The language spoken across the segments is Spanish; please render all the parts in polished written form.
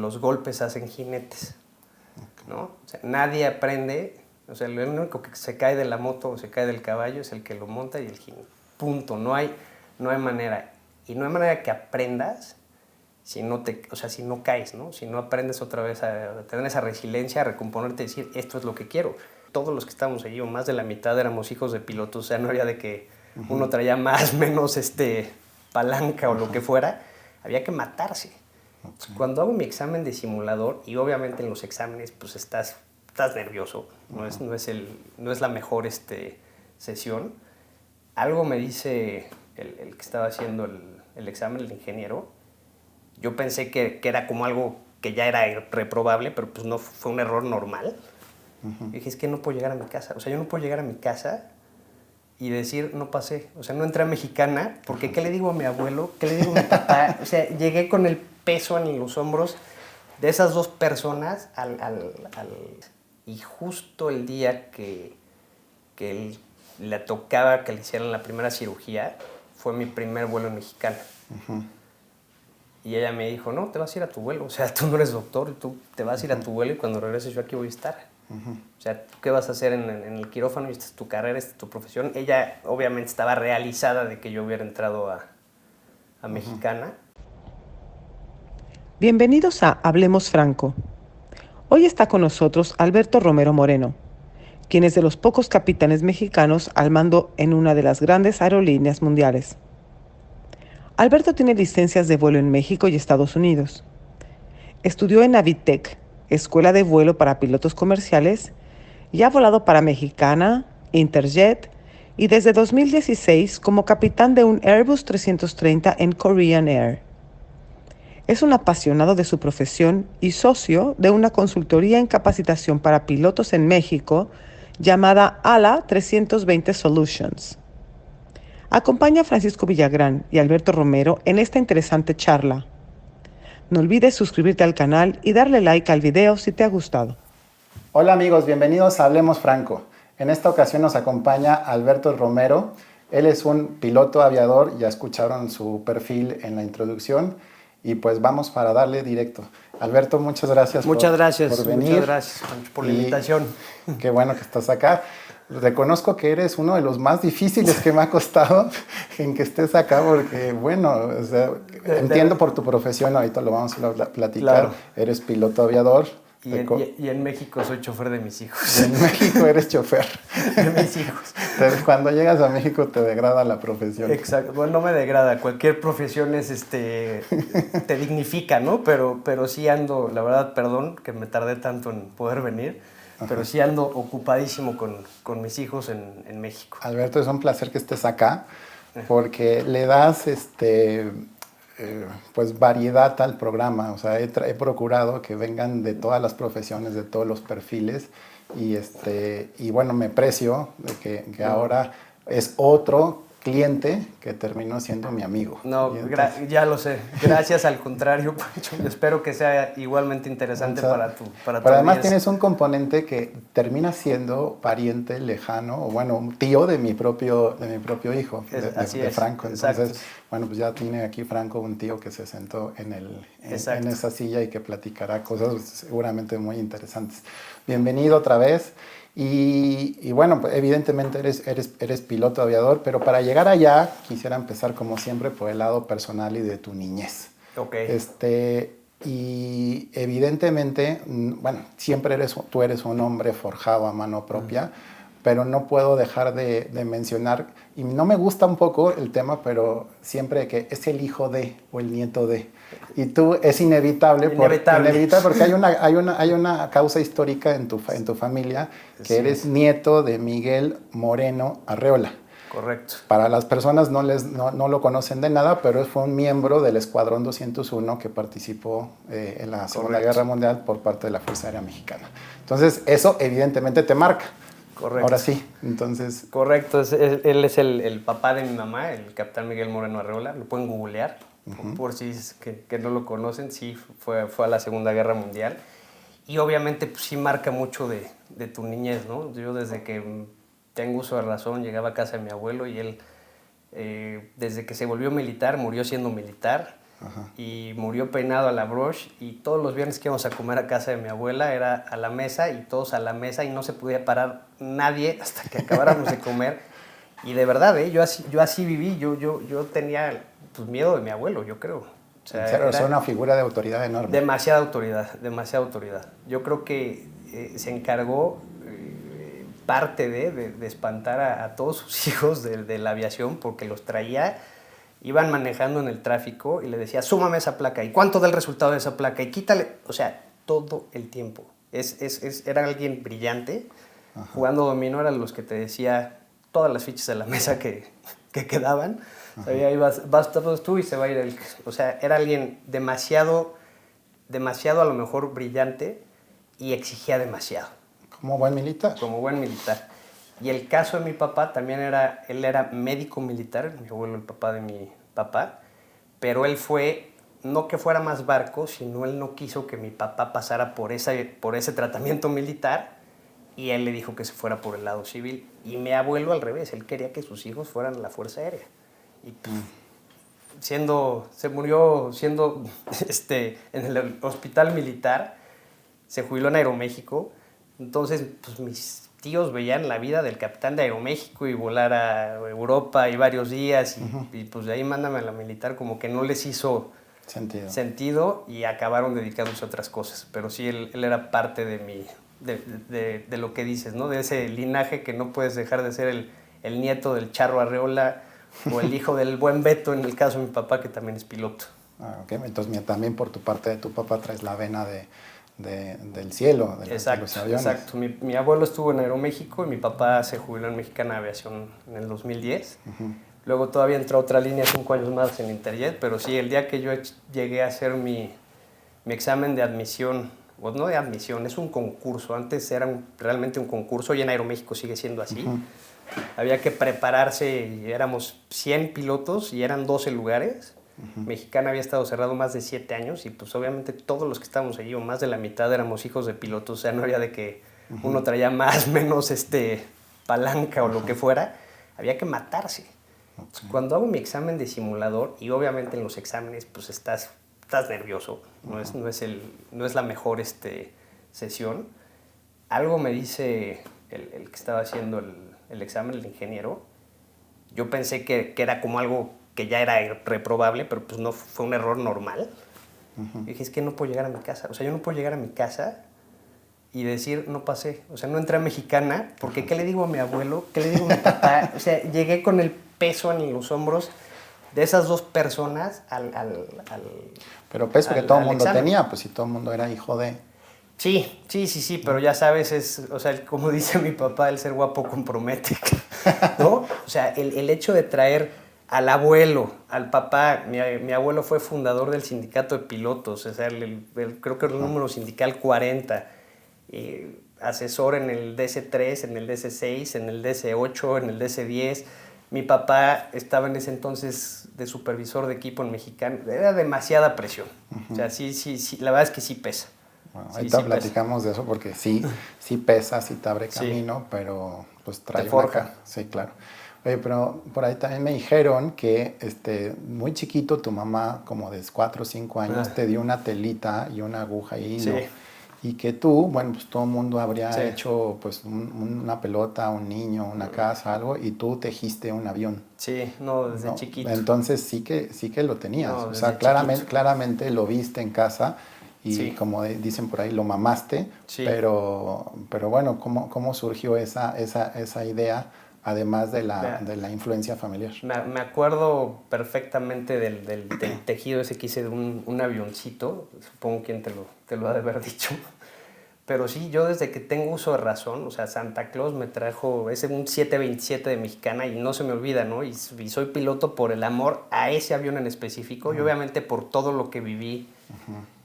los golpes hacen jinetes, ¿no? O sea, nadie aprende, o sea, el único que se cae de la moto o se cae del caballo es el que lo monta y el jinete. Punto, no hay manera. Y no hay manera que aprendas si no caes, ¿no? Si no aprendes otra vez a tener esa resiliencia, a recomponerte y decir, esto es lo que quiero. Todos los que estábamos allí, o más de la mitad, éramos hijos de pilotos, o sea, no había de que uno traía más, menos palanca o lo que fuera, había que matarse. Okay. Cuando hago mi examen de simulador, y obviamente en los exámenes pues estás nervioso, no es la mejor sesión, algo me dice el que estaba haciendo el examen, el ingeniero. Yo pensé que era como algo que ya era reprobable, pero pues no, fue un error normal. Y dije, es que no puedo llegar a mi casa. O sea, yo no puedo llegar a mi casa y decir, no pasé. O sea, no entré a Mexicana, porque ¿qué le digo a mi abuelo? ¿Qué le digo a mi papá? O sea, llegué con el peso en los hombros de esas dos personas y justo el día que él le tocaba que le hicieran la primera cirugía, fue mi primer vuelo en Mexicana. Y ella me dijo, no, te vas a ir a tu vuelo. O sea, tú no eres doctor, tú te vas a ir a tu vuelo y cuando regreses yo aquí voy a estar. O sea, ¿tú qué vas a hacer en el quirófano? Esta es tu carrera, esta es tu profesión. Ella obviamente estaba realizada de que yo hubiera entrado a Mexicana. Bienvenidos a Hablemos Franco. Hoy está con nosotros Alberto Romero Moreno, quien es de los pocos capitanes mexicanos al mando en una de las grandes aerolíneas mundiales. Alberto tiene licencias de vuelo en México y Estados Unidos. Estudió en Navitec, escuela de vuelo para pilotos comerciales, y ha volado para Mexicana, Interjet y desde 2016 como capitán de un Airbus 330 en Korean Air. Es un apasionado de su profesión y socio de una consultoría en capacitación para pilotos en México llamada ALA 320 Solutions. Acompaña a Francisco Villagrán y Alberto Romero en esta interesante charla. No olvides suscribirte al canal y darle like al video si te ha gustado. Hola amigos, bienvenidos a Hablemos Franco. En esta ocasión nos acompaña Alberto Romero. Él es un piloto aviador, ya escucharon su perfil en la introducción y pues vamos para darle directo. Alberto, muchas gracias por venir. Muchas gracias por la invitación. Qué bueno que estás acá. Reconozco que eres uno de los más difíciles que me ha costado en que estés acá porque, bueno, o sea, entiendo por tu profesión, ahorita lo vamos a platicar. Claro. Eres piloto aviador. Y en México soy chofer de mis hijos. Y en México eres chofer. De mis hijos. Cuando llegas a México te degrada la profesión. Exacto. Bueno, no me degrada. Cualquier profesión te dignifica, ¿no? Pero sí ando, la verdad, perdón que me tardé tanto en poder venir, pero sí ando ocupadísimo con mis hijos en México. Alberto, es un placer que estés acá porque le das pues variedad al programa. O sea, he procurado que vengan de todas las profesiones, de todos los perfiles y bueno, me precio de que ahora es otro cliente que terminó siendo mi amigo. No, entonces, ya lo sé. Gracias, al contrario, Pancho. Espero que sea igualmente interesante para tu Pero además tienes un componente que termina siendo pariente lejano, o bueno, un tío de mi propio hijo, de Franco. Entonces, exacto. Bueno, pues ya tiene aquí Franco un tío que se sentó en esa silla y que platicará cosas seguramente muy interesantes. Bienvenido otra vez. Y bueno, evidentemente eres piloto aviador, pero para llegar allá quisiera empezar como siempre por el lado personal y de tu niñez. Okay. Y evidentemente, bueno, siempre tú eres un hombre forjado a mano propia, pero no puedo dejar de mencionar, y no me gusta un poco el tema, pero siempre que es el hijo de o el nieto de. Y tú es inevitable porque hay una causa histórica en tu familia, que sí. Eres nieto de Miguel Moreno Arreola. Correcto. Para las personas no lo conocen de nada, pero fue un miembro del Escuadrón 201 que participó en la Segunda Guerra Mundial por parte de la Fuerza Aérea Mexicana. Entonces, eso evidentemente te marca. Correcto. Ahora sí, entonces... Correcto, él es el papá de mi mamá, el capitán Miguel Moreno Arreola, lo pueden googlear, por si es que no lo conocen, sí, fue a la Segunda Guerra Mundial, y obviamente pues, sí marca mucho de tu niñez, ¿no? Yo desde que tengo uso de razón llegaba a casa de mi abuelo y él, desde que se volvió militar, murió siendo militar, y murió peinado a la broche, y todos los viernes que íbamos a comer a casa de mi abuela era a la mesa y todos a la mesa y no se podía parar nadie hasta que acabáramos de comer. Y de verdad, yo así viví, yo tenía pues, miedo de mi abuelo, yo creo. O sea, era una figura de autoridad enorme. Demasiada autoridad. Yo creo que se encargó parte de espantar a todos sus hijos de la aviación, porque los traía, iban manejando en el tráfico y le decía, súmame esa placa, ¿y cuánto da el resultado de esa placa? Y quítale, o sea, todo el tiempo. Era alguien brillante, jugando dominó, eran los que te decía todas las fichas de la mesa que quedaban. O sea, ahí vas tú y se va a ir el... O sea, era alguien demasiado a lo mejor brillante y exigía demasiado. Como buen militar. Como buen militar. Y el caso de mi papá también él era médico militar, mi abuelo, el papá de mi papá, pero él fue, no que fuera más barco, sino él no quiso que mi papá pasara por ese tratamiento militar, y él le dijo que se fuera por el lado civil. Y mi abuelo al revés, él quería que sus hijos fueran a la Fuerza Aérea. Y se murió siendo en el hospital militar, se jubiló en Aeroméxico. Entonces, pues mis tíos veían la vida del capitán de Aeroméxico y volar a Europa y varios días y pues de ahí mándame a la militar, como que no les hizo sentido y acabaron dedicándose a otras cosas. Pero sí, él era parte de lo que dices, ¿no? De ese linaje que no puedes dejar de ser el nieto del Charro Arreola o el hijo del buen Beto, en el caso de mi papá, que también es piloto. Okay. Entonces también por tu parte de tu papá traes la vena del cielo, de los aviones. Exacto. Mi abuelo estuvo en Aeroméxico y mi papá se jubiló en Mexicana Aviación en el 2010. Luego todavía entró otra línea 5 años más en Interjet, pero sí, el día que yo llegué a hacer mi examen de admisión, o no de admisión, es un concurso. Antes era realmente un concurso y en Aeroméxico sigue siendo así. Había que prepararse y éramos 100 pilotos y eran 12 lugares. Mexicana había estado cerrado más de 7 años y pues obviamente todos los que estábamos allí, o más de la mitad, éramos hijos de pilotos. O sea, no había de que uno traía más, menos palanca o lo que fuera. Había que matarse. Cuando hago mi examen de simulador, y obviamente en los exámenes pues estás nervioso, no es la mejor sesión, algo me dice el que estaba haciendo el examen, el ingeniero. Yo pensé que era como algo que ya era reprobable, pero pues no, fue un error normal. Y dije, es que no puedo llegar a mi casa. O sea, yo no puedo llegar a mi casa y decir, no pasé. O sea, no entré a Mexicana, porque ¿qué le digo a mi abuelo? ¿Qué le digo a mi papá? O sea, llegué con el peso en los hombros de esas dos personas Pero peso que todo el mundo tenía, pues si todo el mundo era hijo de... Sí, pero ya sabes, o sea, como dice mi papá, el ser guapo compromete, ¿no? O sea, el hecho de traer al abuelo, al papá, mi abuelo fue fundador del sindicato de pilotos, o sea, creo que el número sindical 40, asesor en el DC-3, en el DC-6, en el DC-8, en el DC-10. Mi papá estaba en ese entonces de supervisor de equipo en Mexicana. Era demasiada presión. O sea, sí, la verdad es que sí pesa. Bueno, ahorita platicamos de eso porque sí pesa, sí te abre camino, pero pues trae te forja. Sí, claro. Oye, pero por ahí también me dijeron que muy chiquito tu mamá, como de 4 o 5 años, te dio una telita y una aguja y hilo. Sí. Y que tú, bueno, pues todo el mundo habría hecho pues una pelota, un niño, una casa, algo, y tú tejiste un avión. Sí, desde chiquito. Entonces sí que lo tenías. O sea, claramente lo viste en casa y como dicen por ahí, lo mamaste. Sí. Pero bueno, ¿cómo surgió esa idea? Además de la influencia familiar. Me acuerdo perfectamente del tejido ese que hice de un avioncito. Supongo quien te lo ha de haber dicho. Pero sí, yo desde que tengo uso de razón, o sea, Santa Claus me trajo un 727 de Mexicana y no se me olvida, ¿no? Y soy piloto por el amor a ese avión en específico y obviamente por todo lo que viví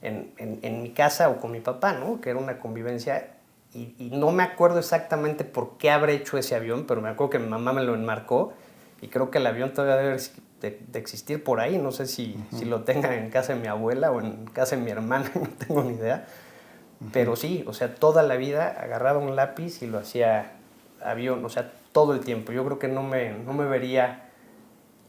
en mi casa o con mi papá, ¿no? Que era una convivencia. Y no me acuerdo exactamente por qué habré hecho ese avión, pero me acuerdo que mi mamá me lo enmarcó y creo que el avión todavía debe de existir por ahí. No sé si lo tengan en casa de mi abuela o en casa de mi hermana, no tengo ni idea. Pero sí, o sea, toda la vida agarraba un lápiz y lo hacía avión, o sea, todo el tiempo. Yo creo que no me vería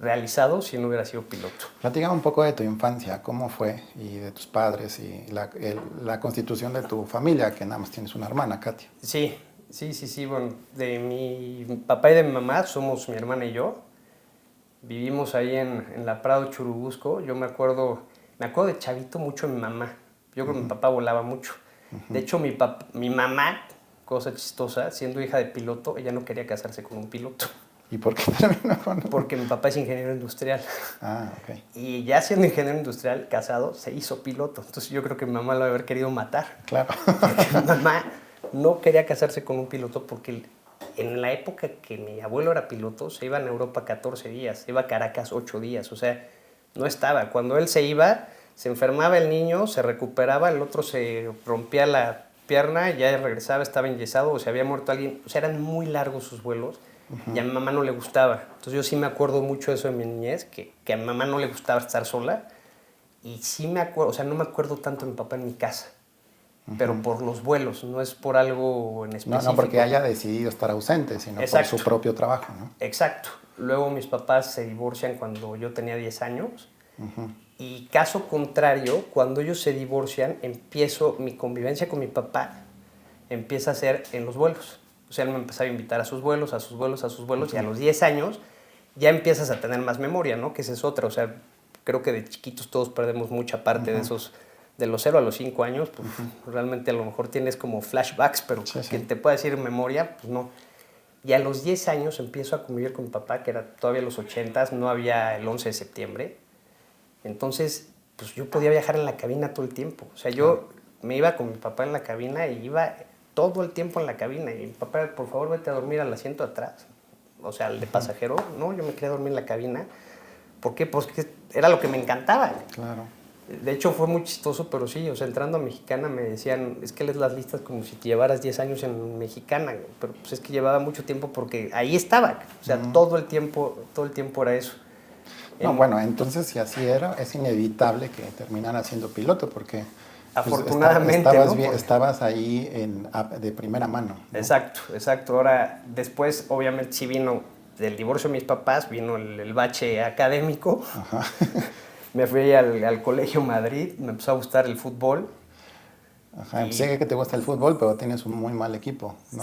realizado si no hubiera sido piloto. Platícame un poco de tu infancia, cómo fue, y de tus padres, y la constitución de tu familia, que nada más tienes una hermana, Katia. Sí. Bueno, de mi papá y de mi mamá somos mi hermana y yo. Vivimos ahí en la Prado Churubusco. Yo me acuerdo de chavito mucho de mi mamá. Yo creo que mi papá volaba mucho. De hecho, mi mamá, cosa chistosa, siendo hija de piloto, ella no quería casarse con un piloto. ¿Y por qué terminó con...? Porque mi papá es ingeniero industrial. Ah, ok. Y ya siendo ingeniero industrial, casado, se hizo piloto. Entonces yo creo que mi mamá lo debe haber querido matar. Claro. Porque mi mamá no quería casarse con un piloto porque en la época que mi abuelo era piloto, se iba a Europa 14 días, se iba a Caracas 8 días. O sea, no estaba. Cuando él se iba, se enfermaba el niño, se recuperaba, el otro se rompía la pierna, ya regresaba, estaba enyesado o se había muerto alguien. O sea, eran muy largos sus vuelos. Y a mi mamá no le gustaba. Entonces yo sí me acuerdo mucho de eso de mi niñez, que a mi mamá no le gustaba estar sola. Y sí me acuerdo, o sea, no me acuerdo tanto de mi papá en mi casa, pero por los vuelos, no es por algo en específico. No porque haya decidido estar ausente, sino por su propio trabajo, ¿no? Exacto. Luego mis papás se divorcian cuando yo tenía 10 años. Y caso contrario, cuando ellos se divorcian, mi convivencia con mi papá empieza a ser en los vuelos. O sea, él me empezaba a invitar a sus vuelos, y a los 10 años ya empiezas a tener más memoria, ¿no? Que esa es otra, o sea, creo que de chiquitos todos perdemos mucha parte de esos, de los 0 a los 5 años, pues realmente a lo mejor tienes como flashbacks, pero que te pueda decir memoria, pues no. Y a los 10 años empiezo a convivir con mi papá, que era todavía los 80s, no había el 11 de septiembre, entonces pues yo podía viajar en la cabina todo el tiempo, o sea, yo me iba con mi papá en la cabina y iba todo el tiempo en la cabina. Y mi papá, por favor, vete a dormir al asiento de atrás. O sea, al de pasajero. No, yo me quería dormir en la cabina. ¿Por qué? Porque era lo que me encantaba. Claro. De hecho, fue muy chistoso, pero sí, o sea, entrando a Mexicana me decían, es que lees las listas como si te llevaras 10 años en Mexicana. Pero pues es que llevaba mucho tiempo porque ahí estaba. O sea, todo el tiempo era eso. No, bueno, entonces si así era, es inevitable que terminara siendo piloto, porque... Afortunadamente, estabas ahí de primera mano, ¿no? Exacto. Ahora, después, obviamente, sí vino del divorcio de mis papás, vino el bache académico. Ajá. Me fui al Colegio Madrid, me empezó a gustar el fútbol. Ajá, sé que te gusta el fútbol, pero tienes un muy mal equipo, ¿no?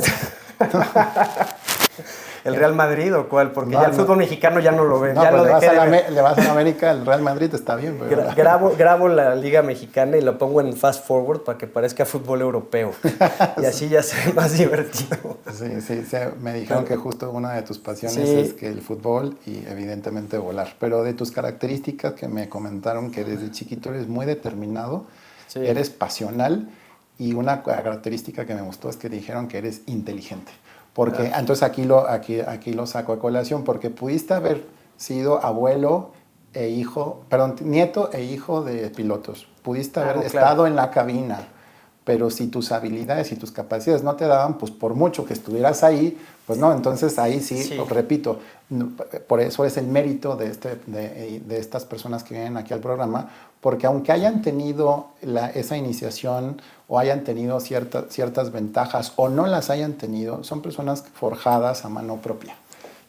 ¿El Real Madrid o cuál? Porque ya el fútbol mexicano ya no lo ven. No, ya lo le vas a la América, el Real Madrid está bien. Pero... Grabo la Liga Mexicana y lo pongo en fast forward para que parezca fútbol europeo. Y así ya se ve más divertido. Sí, me dijeron que justo una de tus pasiones es que el fútbol y evidentemente volar. Pero de tus características que me comentaron que desde chiquito eres muy determinado, eres pasional, y una característica que me gustó es que dijeron que eres inteligente. Porque entonces aquí lo saco a colación, porque pudiste haber sido abuelo e hijo, perdón, nieto e hijo de pilotos. Pudiste haber estado en la cabina, pero si tus habilidades y tus capacidades no te daban, pues por mucho que estuvieras ahí, pues no, entonces ahí sí. Repito, por eso es el mérito de estas personas que vienen aquí al programa, porque aunque hayan tenido esa iniciación o hayan tenido ciertas ventajas o no las hayan tenido, son personas forjadas a mano propia.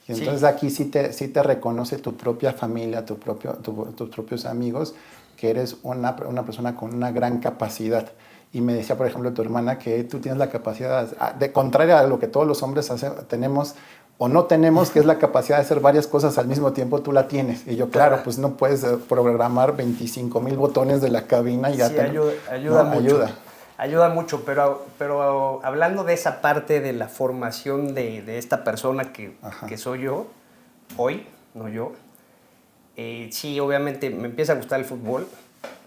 Y entonces aquí sí te reconoce tu propia familia, tus propios amigos, que eres una persona con una gran capacidad. Y me decía, por ejemplo, tu hermana que tú tienes la capacidad, de contraria a lo que todos los hombres tenemos o no tenemos, que es la capacidad de hacer varias cosas al mismo tiempo, tú la tienes. Y yo, claro, pues no puedes programar 25,000 botones de la cabina y ya ayuda mucho, pero hablando de esa parte de la formación de esta persona que soy yo, hoy, no yo, sí, obviamente me empieza a gustar el fútbol.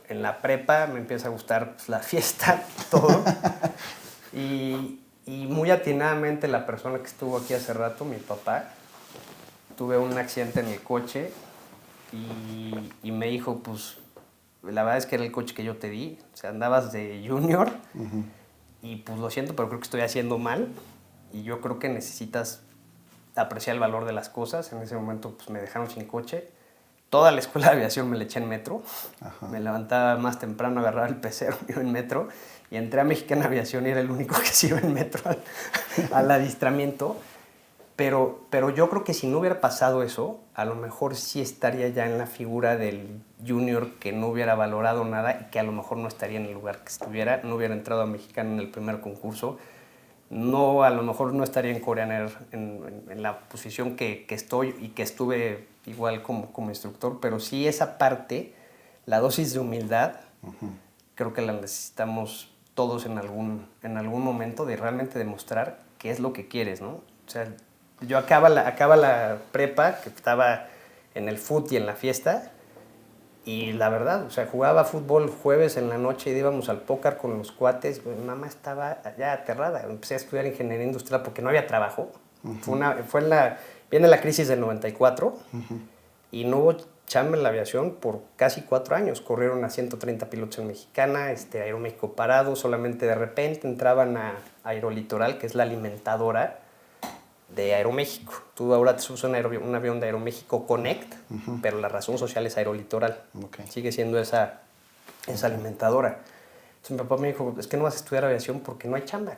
En la prepa me empieza a gustar pues, la fiesta, todo. Y muy atinadamente la persona que estuvo aquí hace rato, mi papá, tuve un accidente en el coche y me dijo, pues, la verdad es que era el coche que yo te di. O sea, andabas de junior y pues lo siento, pero creo que estoy haciendo mal y yo creo que necesitas apreciar el valor de las cosas. En ese momento pues me dejaron sin coche. Toda la escuela de aviación me la eché en metro. Me levantaba más temprano, agarraba el pecero, me iba en metro y entré a Mexicana Aviación y era el único que se iba en metro al adiestramiento. Pero yo creo que si no hubiera pasado eso, a lo mejor sí estaría ya en la figura del junior que no hubiera valorado nada y que a lo mejor no estaría en el lugar que estuviera, no hubiera entrado a Mexicana en el primer concurso, no, a lo mejor no estaría en Koreaner en la posición que estoy y que estuve igual como instructor, pero sí esa parte, la dosis de humildad, creo que la necesitamos todos en algún momento de realmente demostrar qué es lo que quieres, ¿no? O sea, yo acaba la prepa, que estaba en el fútbol y en la fiesta, y la verdad, o sea, jugaba fútbol jueves en la noche y íbamos al póker con los cuates. Mi mamá estaba ya aterrada. Empecé a estudiar ingeniería industrial porque no había trabajo. Viene la crisis del 94 y no hubo chamba en la aviación por casi 4 años. Corrieron a 130 pilotos en Mexicana, Aeroméxico parado, solamente de repente entraban a Aerolitoral, que es la alimentadora de Aeroméxico. Tú ahora te subes un avión de Aeroméxico Connect, pero la razón social es Aerolitoral. Sigue siendo esa alimentadora. Entonces mi papá me dijo, es que no vas a estudiar aviación porque no hay chamba.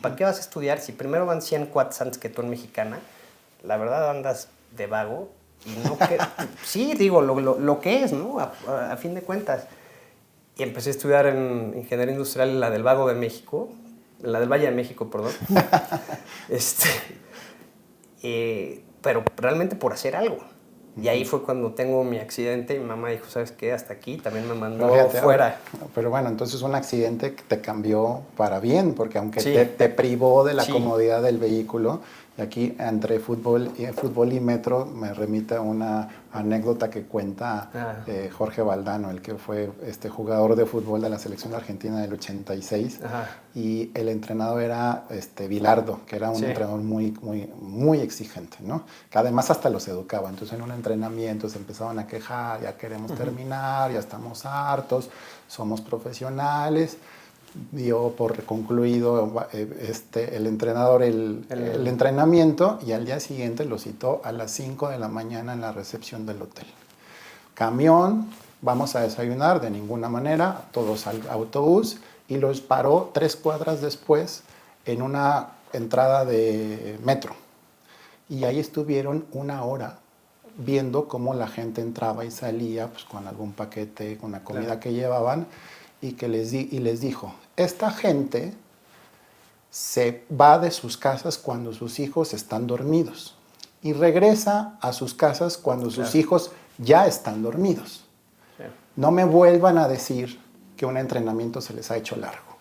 ¿Para qué vas a estudiar? Si primero van 100 cuates antes que tú en Mexicana, la verdad andas de vago. Y no que, sí, digo, lo que es, ¿no? A fin de cuentas. Y empecé a estudiar en ingeniería industrial en la del Vago de México, en la del Valle de México, perdón. Pero realmente por hacer algo. Y ahí fue cuando tengo mi accidente y mi mamá dijo, ¿sabes qué? Hasta aquí, también me mandó fuera. Pero bueno, entonces un accidente que te cambió para bien, porque aunque sí, te privó de la comodidad del vehículo, y aquí entre fútbol y metro me remite a una anécdota que cuenta Jorge Valdano, el que fue jugador de fútbol de la selección argentina del 86. Y el entrenador era Bilardo, que era un entrenador muy exigente, ¿no? Que además hasta los educaba. Entonces en un entrenamiento se empezaban a quejar, ya queremos terminar, ya estamos hartos, somos profesionales. Dio por concluido el entrenador el entrenamiento y al día siguiente lo citó a las 5 de la mañana en la recepción del hotel. Camión, vamos a desayunar, de ninguna manera, todos al autobús, y los paró 3 cuadras después en una entrada de metro. Y ahí estuvieron 1 hora viendo cómo la gente entraba y salía pues, con algún paquete, con la comida que llevaban, y les dijo, esta gente se va de sus casas cuando sus hijos están dormidos y regresa a sus casas cuando sus hijos ya están dormidos. No me vuelvan a decir que un entrenamiento se les ha hecho largo.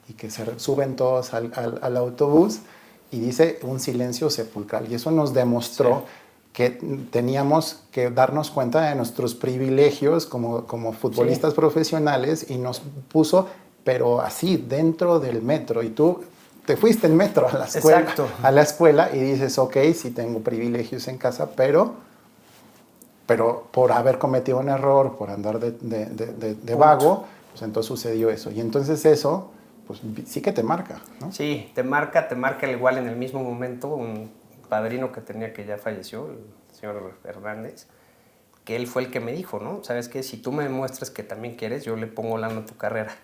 Y que se suben todos al autobús y dice un silencio sepulcral. Y eso nos demostró que teníamos que darnos cuenta de nuestros privilegios como futbolistas profesionales y nos puso, pero así, dentro del metro. Y tú te fuiste en metro a la escuela y dices, ok, sí tengo privilegios en casa, pero por haber cometido un error, por andar de vago, pues entonces sucedió eso. Y entonces eso, pues sí que te marca, ¿no? Sí, te marca igual en el mismo momento un padrino que tenía que ya falleció, el señor Hernández, que él fue el que me dijo, ¿no? ¿Sabes qué? Si tú me demuestras que también quieres, yo le pongo lana a tu carrera.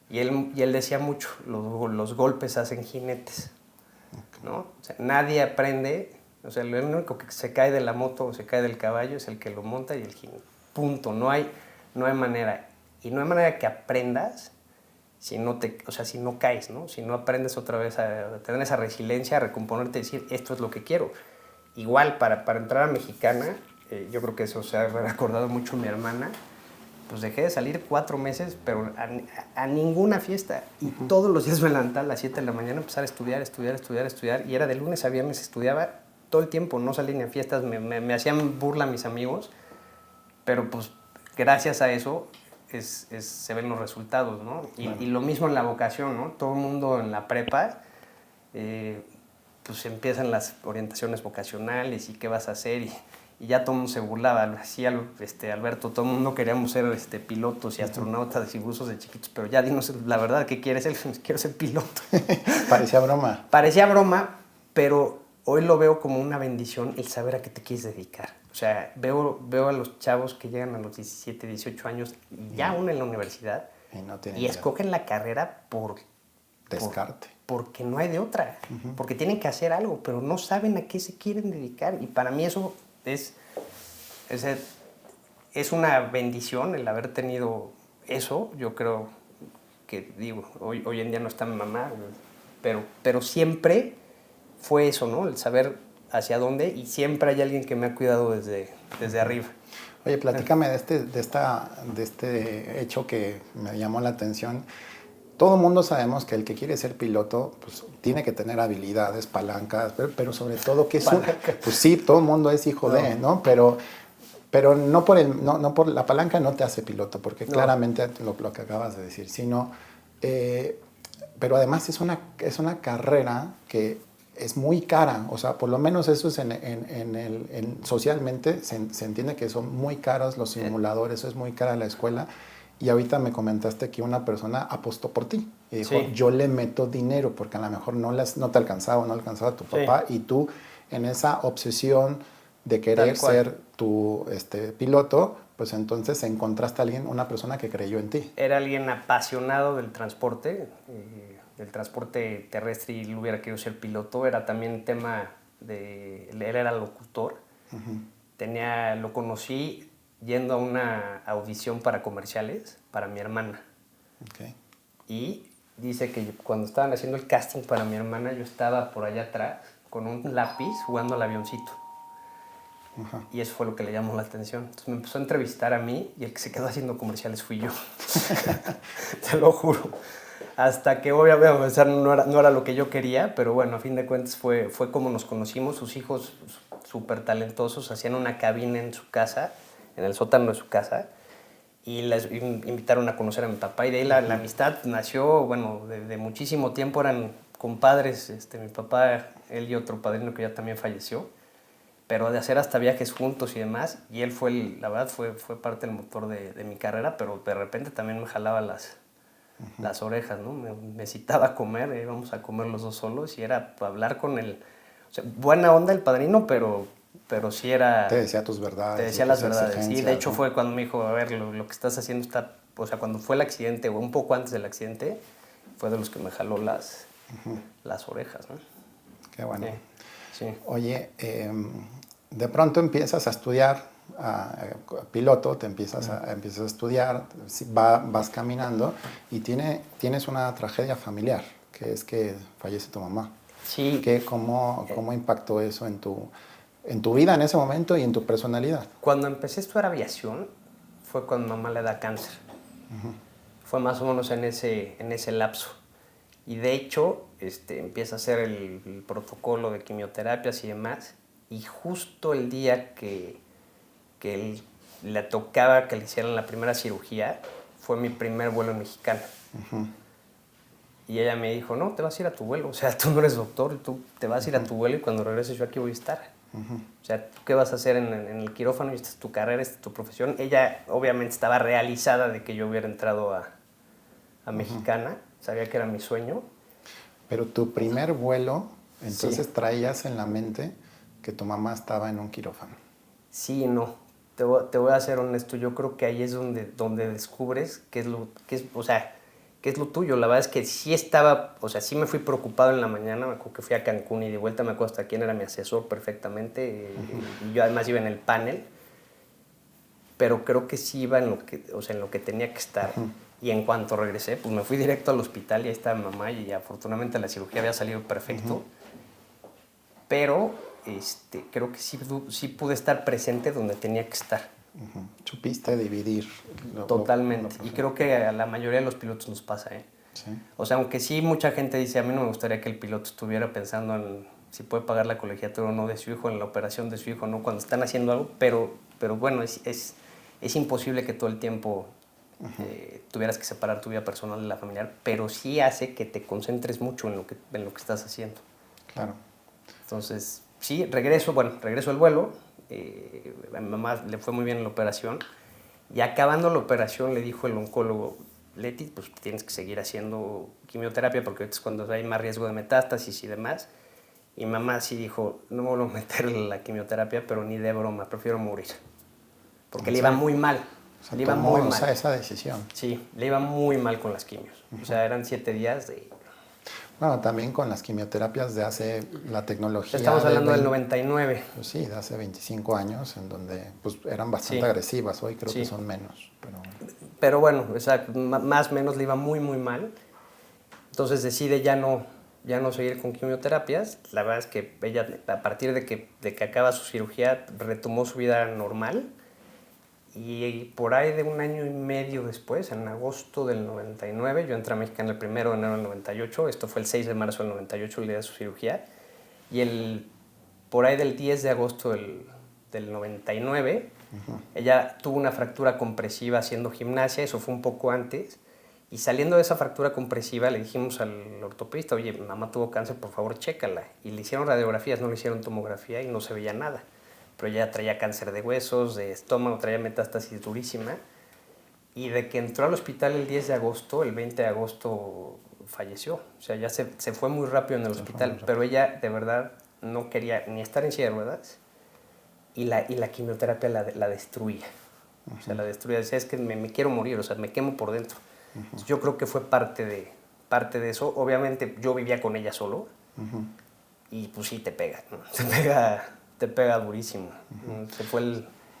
Y él decía mucho, los golpes hacen jinetes, ¿no? O sea, nadie aprende, o sea, el único que se cae de la moto o se cae del caballo es el que lo monta y el jinete. Punto. No hay manera. Y no hay manera que aprendas si no caes, ¿no? Si no aprendes otra vez a tener esa resiliencia, a recomponerte y decir, esto es lo que quiero. Igual, para entrar a Mexicana, yo creo que eso se ha recordado mucho mi hermana, pues dejé de salir 4 meses, pero a ninguna fiesta. Y todos los días me levantaba a las 7 de la mañana, empezar a estudiar, y era de lunes a viernes, estudiaba todo el tiempo, no salí ni a fiestas, me hacían burla mis amigos, pero pues gracias a eso se ven los resultados, ¿no? Y lo mismo en la vocación, ¿no? Todo el mundo en la prepa, pues empiezan las orientaciones vocacionales y qué vas a hacer, y ya todo el mundo se burlaba, así Alberto, todo el mundo queríamos ser pilotos y astronautas y buzos de chiquitos, pero ya dinos la verdad, ¿qué quieres? Quiero ser piloto. Parecía broma. Parecía broma, pero hoy lo veo como una bendición el saber a qué te quieres dedicar. O sea, veo a los chavos que llegan a los 17, 18 años, ya aún en la universidad, y escogen la carrera por descarte. porque no hay de otra, porque tienen que hacer algo, pero no saben a qué se quieren dedicar. Y para mí eso es una bendición el haber tenido eso. Yo creo que, digo, hoy en día no está mi mamá, pero siempre fue eso, ¿no? El saber hacia dónde, y siempre hay alguien que me ha cuidado desde arriba. Oye, platícame de este hecho que me llamó la atención. Todo el mundo sabemos que el que quiere ser piloto, pues tiene que tener habilidades, palancas, pero sobre todo que es pues sí, todo el mundo es hijo de, ¿no? Pero no por la palanca no te hace piloto, porque claramente lo que acabas de decir, sino, pero además es una carrera que es muy cara, o sea, por lo menos eso es socialmente se entiende que son muy caros los simuladores, eso es muy cara la escuela. Y ahorita me comentaste que una persona apostó por ti y dijo, yo le meto dinero, porque a lo mejor no te alcanzaba o no alcanzaba tu papá, y tú en esa obsesión de querer ser tu piloto, pues entonces encontraste a alguien, una persona que creyó en ti. Era alguien apasionado del transporte terrestre, y él hubiera querido ser piloto. Era también tema él era locutor. Lo conocí yendo a una audición para comerciales para mi hermana. Okay. Y dice que cuando estaban haciendo el casting para mi hermana, yo estaba por allá atrás con un lápiz jugando al avioncito. Y eso fue lo que le llamó la atención. Entonces me empezó a entrevistar a mí, y el que se quedó haciendo comerciales fui yo. Te lo juro. Hasta que obviamente no era lo que yo quería, pero bueno, a fin de cuentas fue como nos conocimos. Sus hijos súper talentosos hacían una cabina en su casa, en el sótano de su casa, y les invitaron a conocer a mi papá, y de ahí la amistad nació, bueno, de muchísimo tiempo. Eran compadres, mi papá, él y otro padrino que ya también falleció, pero de hacer hasta viajes juntos y demás, y él la verdad fue parte del motor de mi carrera, pero de repente también me jalaba las orejas, ¿no? Me citaba a comer, íbamos a comer los dos solos, y era hablar con él, o sea, buena onda el padrino, pero sí era... Te decía tus verdades. Te decía las verdades. Y de hecho fue cuando me dijo, a ver, lo que estás haciendo está... O sea, cuando fue el accidente, o un poco antes del accidente, fue de los que me jaló las orejas, ¿no? Qué bueno. Sí. Oye, de pronto empiezas a estudiar piloto, empiezas a estudiar, vas caminando, y tienes una tragedia familiar, que es que fallece tu mamá. Sí. ¿Cómo impactó eso en tu vida en ese momento y en tu personalidad? Cuando empecé a estudiar aviación fue cuando mamá le da cáncer. Fue más o menos en ese lapso. Y de hecho empieza a hacer el protocolo de quimioterapias y demás. Y justo el día que le tocaba que le hicieran la primera cirugía, fue mi primer vuelo en Mexicana. Y ella me dijo, no, te vas a ir a tu vuelo. O sea, tú no eres doctor, tú te vas a ir a tu vuelo, y cuando regreses yo aquí voy a estar. O sea, ¿tú qué vas a hacer en el quirófano? Esta es tu carrera, esta es tu profesión. Ella obviamente estaba realizada de que yo hubiera entrado a Mexicana. Sabía que era mi sueño. Pero tu primer vuelo, entonces traías en la mente que tu mamá estaba en un quirófano. Sí y no. Te voy a ser honesto. Yo creo que ahí es donde descubres qué es lo tuyo. La verdad es que sí estaba, o sea, sí me fui preocupado en la mañana. Me acuerdo que fui a Cancún, y de vuelta me acuerdo hasta quién era mi asesor perfectamente. Y yo además iba en el panel. Pero creo que sí iba en lo que tenía que estar. Y en cuanto regresé, pues me fui directo al hospital, y ahí estaba mi mamá, y afortunadamente la cirugía había salido perfecto. Pero creo que sí pude estar presente donde tenía que estar. Supiste dividir. Totalmente. Y creo que a la mayoría de los pilotos nos pasa, ¿eh? Sí. O sea, aunque sí mucha gente dice, a mí no me gustaría que el piloto estuviera pensando en si puede pagar la colegiatura o no de su hijo, en la operación de su hijo, ¿no? Cuando están haciendo algo, pero bueno, es imposible que todo el tiempo tuvieras que separar tu vida personal de la familiar, pero sí hace que te concentres mucho en lo que estás haciendo. Claro. Entonces, sí, regreso al vuelo. A mi mamá le fue muy bien en la operación, y acabando la operación le dijo el oncólogo, Leti, pues tienes que seguir haciendo quimioterapia, porque ahorita es cuando hay más riesgo de metástasis y demás. Y mamá sí dijo, no me vuelvo a meter la quimioterapia, pero ni de broma, prefiero morir. Porque le iba muy mal. O sea, le iba muy mal. esa decisión. Sí, le iba muy mal con las quimios. O sea, eran 7 días de... Bueno, también con las quimioterapias de hace la tecnología. Estamos hablando del 99. Pues sí, de hace 25 años, en donde pues, eran bastante agresivas. Hoy creo que son menos. Pero bueno, más o menos le iba muy, muy mal. Entonces decide ya no seguir con quimioterapias. La verdad es que ella, a partir de que acaba su cirugía, retomó su vida normal. Y por ahí de 1 año y medio después, en agosto del 99, yo entré a México el 1 de enero del 98, esto fue el 6 de marzo del 98, el día de su cirugía, y por ahí del 10 de agosto del 99, ella tuvo una fractura compresiva haciendo gimnasia, eso fue un poco antes, y saliendo de esa fractura compresiva le dijimos al ortopedista, oye, mamá tuvo cáncer, por favor, chécala, y le hicieron radiografías, no le hicieron tomografía y no se veía nada. Pero ella traía cáncer de huesos, de estómago, traía metástasis durísima. Y de que entró al hospital el 10 de agosto, el 20 de agosto falleció. O sea, ya se fue muy rápido en el hospital. Pero ella de verdad no quería ni estar en silla de ruedas y la quimioterapia la destruía. O sea, la destruía. Decía, es que me quiero morir, o sea, me quemo por dentro. Yo creo que fue parte de eso. Obviamente yo vivía con ella solo y pues sí te pega, ¿no? Te pega durísimo. Se fue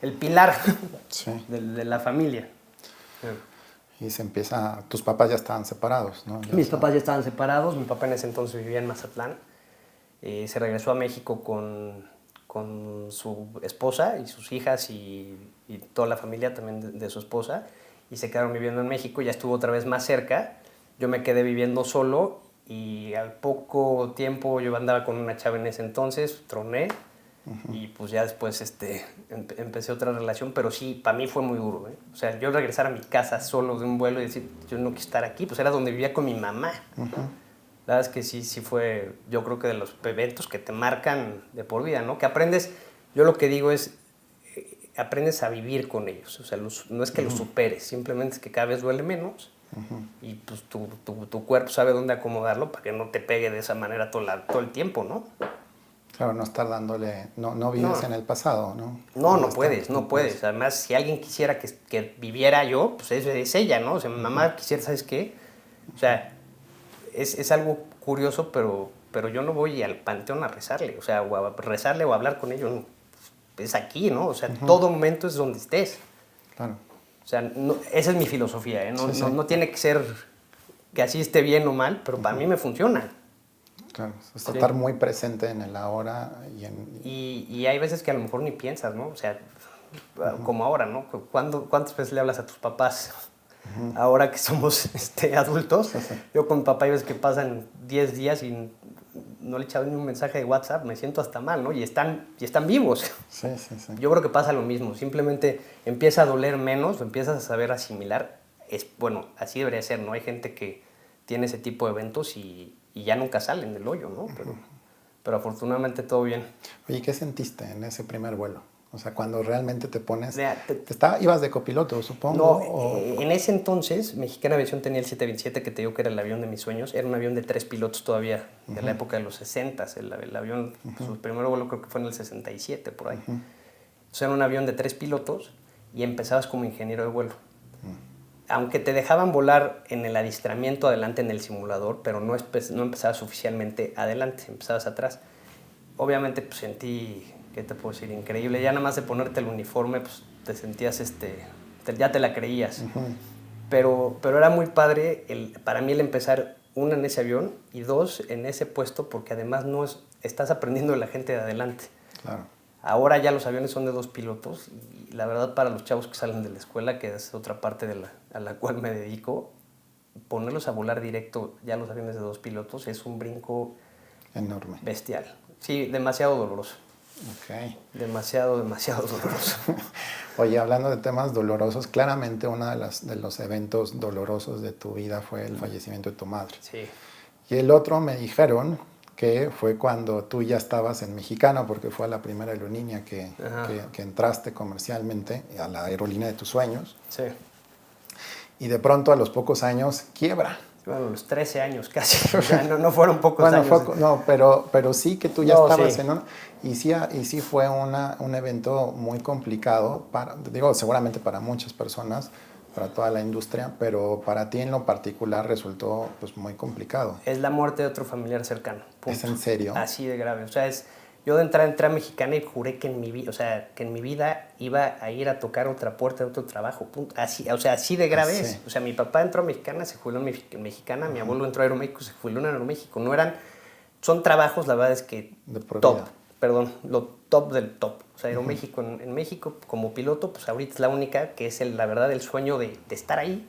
el pilar de la familia. Y se empieza... Tus papás ya estaban separados, ¿no? Mis papás ya estaban separados. Mi papá en ese entonces vivía en Mazatlán. Se regresó a México con su esposa y sus hijas y toda la familia también de su esposa. Y se quedaron viviendo en México. Ya estuvo otra vez más cerca. Yo me quedé viviendo solo y al poco tiempo yo andaba con una chava en ese entonces, troné. Y pues ya después empecé otra relación, pero sí, para mí fue muy duro, ¿eh? O sea, yo regresar a mi casa solo de un vuelo y decir, yo no quiero estar aquí, pues era donde vivía con mi mamá. La verdad es que sí fue, yo creo que de los eventos que te marcan de por vida, ¿no? Que aprendes, yo lo que digo es, aprendes a vivir con ellos, o sea, no es que los superes, simplemente es que cada vez duele menos y pues tu cuerpo sabe dónde acomodarlo para que no te pegue de esa manera todo el tiempo, ¿no? Claro, no estar dándole... No vives en el pasado, ¿no? No puedes. Además, si alguien quisiera que viviera yo, pues es ella, ¿no? O sea, mi mamá quisiera, ¿sabes qué? O sea, es algo curioso, pero yo no voy al panteón a rezarle, o sea, o a rezarle o a hablar con ellos. Es aquí, ¿no? O sea, todo momento es donde estés. Claro. O sea, esa es mi filosofía, ¿eh? No tiene que ser que así esté bien o mal, pero para mí me funciona. Claro, es estar muy presente en el ahora y hay veces que a lo mejor ni piensas, ¿no? O sea, como ahora, ¿no? ¿Cuántas veces le hablas a tus papás? Ahora que somos adultos, yo con mi papá hay veces que pasan 10 días y no le he echado ni un mensaje de WhatsApp, me siento hasta mal, ¿no? Y están vivos. Sí. Yo creo que pasa lo mismo, simplemente empieza a doler menos, lo empiezas a saber asimilar. Bueno, así debería ser, ¿no? Hay gente que tiene ese tipo de eventos y ya nunca salen del hoyo, ¿no? Pero afortunadamente todo bien. Oye, ¿qué sentiste en ese primer vuelo? O sea, cuando realmente te pones... Mira, ibas de copiloto, supongo. No, en ese entonces Mexicana Aviación tenía el 727, que te digo que era el avión de mis sueños. Era un avión de 3 pilotos todavía, de la época de los 60s. El avión, su primer vuelo creo que fue en el 67, por ahí. Entonces era un avión de 3 pilotos y empezabas como ingeniero de vuelo. Aunque te dejaban volar en el adiestramiento adelante en el simulador, pero no empezabas oficialmente adelante, empezabas atrás. Obviamente pues sentí, ¿qué te puedo decir? Increíble. Ya nada más de ponerte el uniforme, pues te sentías, ya te la creías. Pero era muy padre para mí el empezar, uno, en ese avión y dos, en ese puesto, porque además estás aprendiendo de la gente de adelante. Claro. Ahora ya los aviones son de 2 pilotos y la verdad para los chavos que salen de la escuela, que es otra parte a la cual me dedico, ponerlos a volar directo ya los aviones de 2 pilotos es un brinco enorme, bestial. Sí, demasiado doloroso. Okay. Demasiado doloroso. Oye, hablando de temas dolorosos, claramente uno de los eventos dolorosos de tu vida fue el fallecimiento de tu madre. Sí. Y el otro me dijeron que fue cuando tú ya estabas en Mexicana, porque fue la primera aerolínea que entraste comercialmente a la aerolínea de tus sueños. Sí. Y de pronto a los pocos años quiebra. Bueno, los 13 años casi, o sea, no fueron pocos años. No, pero sí que tú ya estabas en un... Y sí fue un evento muy complicado, seguramente para muchas personas, toda la industria, pero para ti en lo particular resultó pues muy complicado. Es la muerte de otro familiar cercano. Punto. ¿Es en serio? Así de grave. O sea, yo de entré a Mexicana y juré que en mi vida, o sea, que en mi vida iba a ir a tocar otra puerta de otro trabajo. Punto. Así, o sea, así de grave es. O sea, mi papá entró a Mexicana, se jubiló en Mexicana, mi abuelo entró a Aeroméxico, se jubiló en Aeroméxico. Son trabajos, la verdad es que lo top del top. O sea, Aeroméxico en México como piloto, pues ahorita es la única que es la verdad el sueño de estar ahí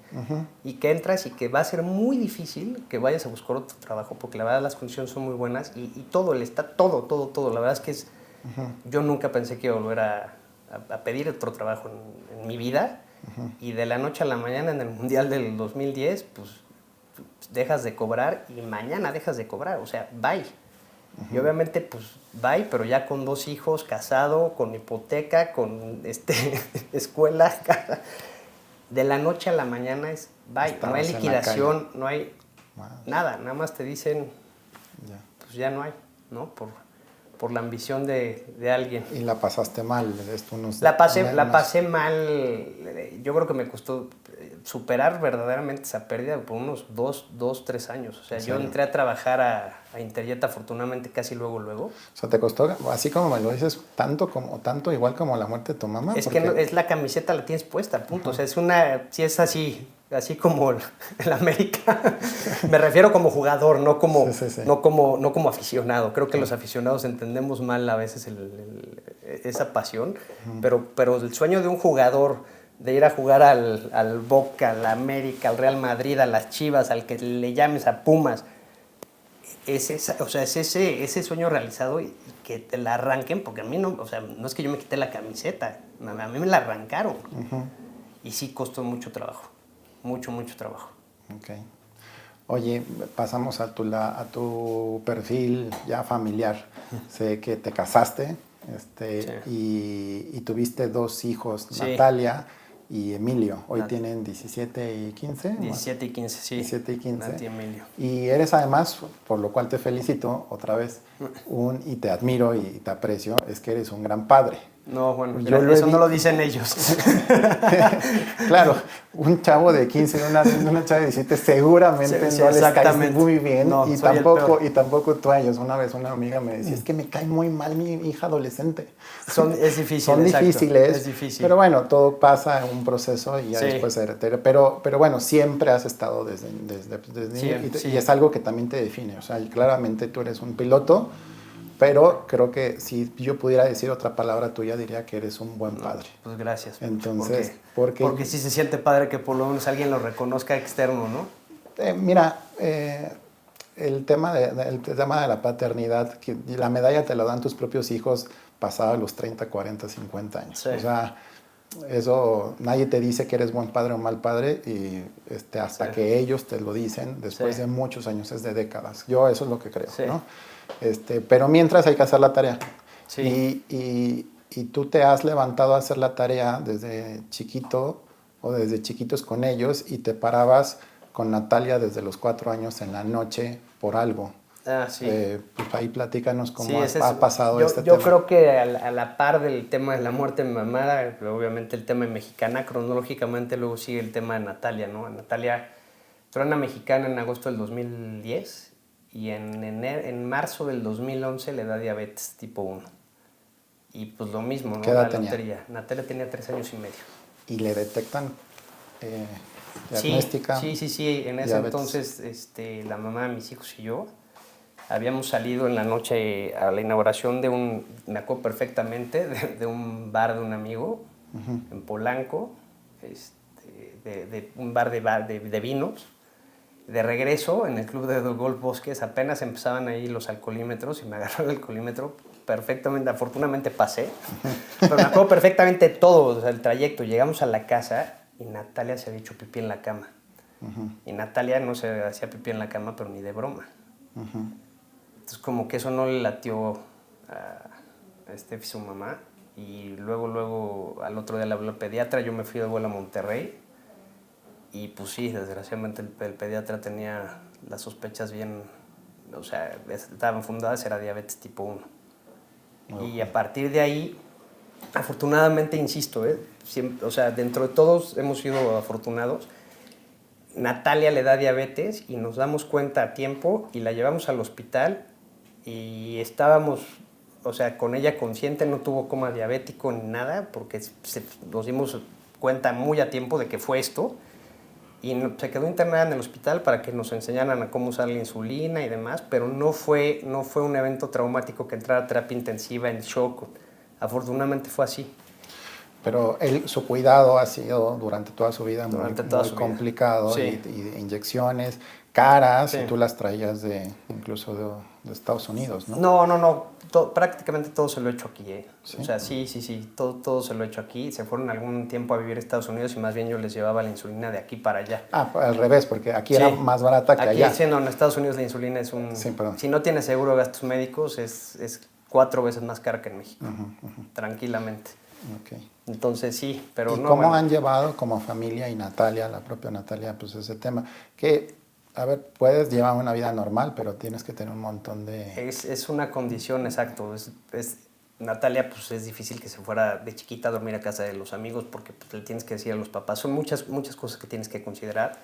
y que entras y que va a ser muy difícil que vayas a buscar otro trabajo porque la verdad las condiciones son muy buenas y todo, todo. La verdad es que yo nunca pensé que iba a volver a pedir otro trabajo en mi vida y de la noche a la mañana en el Mundial del 2010, pues dejas de cobrar y mañana dejas de cobrar, o sea, bye. Y obviamente, pues, bye, pero ya con 2 hijos, casado, con hipoteca, con escuela, casa. De la noche a la mañana es bye. No hay liquidación, no hay nada. Nada más te dicen, pues ya no hay, ¿no? Por la ambición de alguien. ¿Y la pasaste mal? La pasé mal. Yo creo que me costó superar verdaderamente esa pérdida por unos 2, 3 años. O sea, yo entré a trabajar a Interjet afortunadamente casi luego. O sea, ¿te costó, así como me lo dices, tanto igual como la muerte de tu mamá? Es que es la camiseta, la tienes puesta, punto. O sea, si es así como el América, me refiero como jugador, no como aficionado. Creo que los aficionados entendemos mal a veces esa pasión, pero el sueño de un jugador de ir a jugar al Boca, al América, al Real Madrid, a las Chivas, al que le llames a Pumas, es ese sueño realizado y que te la arranquen, porque a mí no, o sea, no es que yo me quité la camiseta, a mí me la arrancaron. Y sí costó mucho trabajo. Mucho trabajo. Ok. Oye, pasamos a tu perfil ya familiar. Sé que te casaste y tuviste 2 hijos, Natalia y Emilio. Hoy tienen 17 y 15. 17 y 15, sí. 17 y 15. Nati y Emilio. Y eres además, por lo cual te felicito otra vez, y te admiro y te aprecio, es que eres un gran padre. No, bueno, eso no lo dicen ellos. Claro, un chavo de 15 y una chava de 17 seguramente no les caes muy bien, no, y tampoco tú a ellos. Una vez una amiga me decía, es que me cae muy mal mi hija adolescente. Es difícil, Son difíciles, es difícil. Pero bueno, todo pasa en un proceso y ya después se retira. Pero bueno, siempre has estado desde niño y es algo que también te define. O sea, claramente tú eres un piloto, pero creo que si yo pudiera decir otra palabra tuya, diría que eres un buen padre. Pues gracias. Entonces, porque sí se siente padre que por lo menos alguien lo reconozca externo, ¿no? Mira, el tema de la paternidad, que la medalla te la dan tus propios hijos pasado los 30, 40, 50 años. Sí. O sea, eso nadie te dice que eres buen padre o mal padre y hasta que ellos te lo dicen después de muchos años, es de décadas. Yo eso es lo que creo, ¿no? Pero mientras hay que hacer la tarea. Sí. Y tú te has levantado a hacer la tarea desde chiquito o desde chiquitos con ellos y te parabas con Natalia desde los 4 años en la noche por algo. Sí. Pues ahí platícanos cómo ha pasado tema. Yo creo que a la par del tema de la muerte de mi mamá, obviamente el tema de Mexicana, cronológicamente luego sigue el tema de Natalia, ¿no? Natalia entró en la Mexicana en agosto del 2010 y en marzo del 2011 le da diabetes tipo 1. Y pues lo mismo, ¿no? ¿Qué edad tenía? Natalia tenía 3 años y medio. ¿Y le detectan diagnóstica? Sí. En ese entonces la mamá de mis hijos y yo habíamos salido en la noche a la inauguración me acuerdo perfectamente, de un bar de un amigo en Polanco, de un bar de vinos. De regreso, en el club de Golf Bosques, apenas empezaban ahí los alcoholímetros y me agarró el alcoholímetro perfectamente. Afortunadamente pasé, pero me acuerdo perfectamente todo, o sea, el trayecto. Llegamos a la casa y Natalia se había hecho pipí en la cama. Y Natalia no se hacía pipí en la cama, pero ni de broma. Entonces, como que eso no le latió a su mamá. Y luego, al otro día le habló el pediatra. Yo me fui de vuelo a Monterrey. Y pues sí, desgraciadamente el pediatra tenía las sospechas bien, o sea, estaban fundadas, era diabetes tipo 1. Y a partir de ahí, Afortunadamente, insisto, siempre, o sea, dentro de todos hemos sido afortunados. Natalia le da diabetes y nos damos cuenta a tiempo y la llevamos al hospital y estábamos, o sea, con ella consciente, no tuvo coma diabético ni nada, porque nos dimos cuenta muy a tiempo de que fue esto. Y se quedó internada en el hospital para que nos enseñaran a cómo usar la insulina y demás, pero no fue un evento traumático que entrara a terapia intensiva en shock. Afortunadamente fue así. Pero su cuidado ha sido durante toda su vida muy complicado, sí. y inyecciones caras, sí. Y tú las traías incluso de Estados Unidos, ¿no? No, prácticamente todo se lo he hecho aquí, ¿Sí? O sea, sí, todo se lo he hecho aquí. Se fueron algún tiempo a vivir a Estados Unidos y más bien yo les llevaba la insulina de aquí para allá. Al revés, porque aquí era más barata que allá. Aquí, en Estados Unidos la insulina es si no tienes seguro de gastos médicos, es 4 veces más cara que en México, tranquilamente. Okay. Entonces sí, pero ¿Y cómo han llevado como familia y Natalia, la propia Natalia, pues ese tema? Que, a ver, puedes llevar una vida normal, pero tienes que tener un montón de... Es una condición, exacto. Natalia, pues es difícil que se fuera de chiquita a dormir a casa de los amigos porque pues, le tienes que decir a los papás. Son muchas cosas que tienes que considerar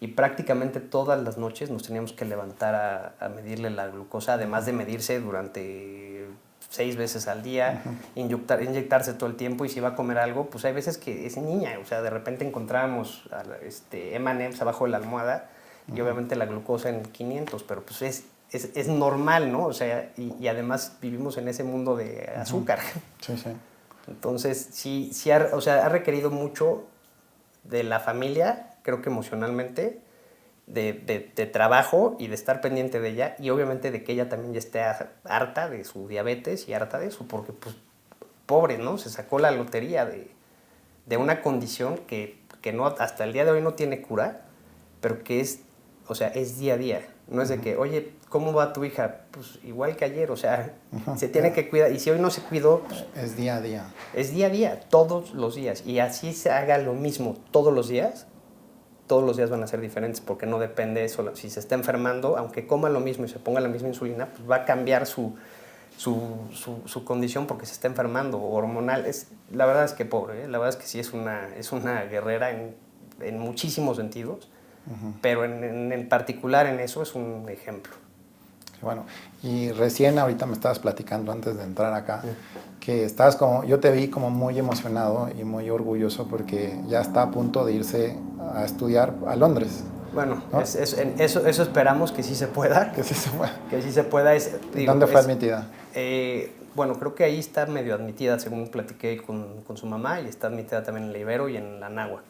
y prácticamente todas las noches nos teníamos que levantar a medirle la glucosa, además de medirse durante 6 veces al día, inyectarse todo el tiempo, y si va a comer algo, pues hay veces que es niña, o sea, de repente encontrábamos M&M's abajo de la almohada y obviamente la glucosa en 500, pero pues es normal, ¿no? O sea, y además vivimos en ese mundo de azúcar. Sí. Entonces, sí ha requerido mucho de la familia, creo que emocionalmente, de trabajo y de estar pendiente de ella, y obviamente de que ella también ya esté harta de su diabetes y harta de eso, porque pues pobre, ¿no? Se sacó la lotería de una condición que no, hasta el día de hoy no tiene cura, pero que es día a día. No es de que, oye, ¿cómo va tu hija? Pues igual que ayer, o sea, se tiene que cuidar, y si hoy no se cuidó, pues, es día a día. Es día a día, todos los días, y así se haga lo mismo todos los días van a ser diferentes, porque no depende eso. Si se está enfermando, aunque coma lo mismo y se ponga la misma insulina, pues va a cambiar su condición porque se está enfermando, hormonal. La verdad es que pobre, la verdad es que sí es una guerrera en muchísimos sentidos, pero en particular en eso es un ejemplo. Bueno, y recién ahorita me estabas platicando antes de entrar acá, que estabas yo te vi como muy emocionado y muy orgulloso porque ya está a punto de irse a estudiar a Londres. Bueno, ¿no? Eso esperamos que sí se pueda. Que sí se pueda. Que sí se pueda. ¿Dónde fue admitida? Bueno, creo que ahí está medio admitida, según platiqué con su mamá, y está admitida también en la Ibero y en la Anáhuac.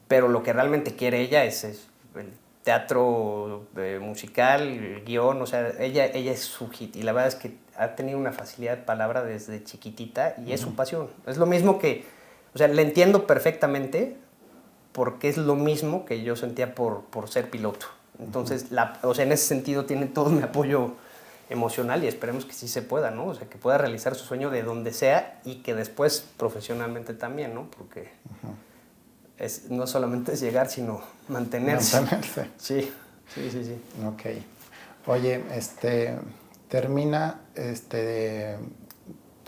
Pero lo que realmente quiere ella es el teatro musical, el guión, o sea, ella es su hit, y la verdad es que ha tenido una facilidad de palabra desde chiquitita y es su pasión. Es lo mismo que, o sea, le entiendo perfectamente porque es lo mismo que yo sentía por ser piloto. Entonces, en ese sentido tiene todo mi apoyo emocional y esperemos que sí se pueda, ¿no? O sea, que pueda realizar su sueño de donde sea y que después profesionalmente también, ¿no? Porque... no solamente es llegar, sino mantenerse. Sí. Ok. Oye, termina,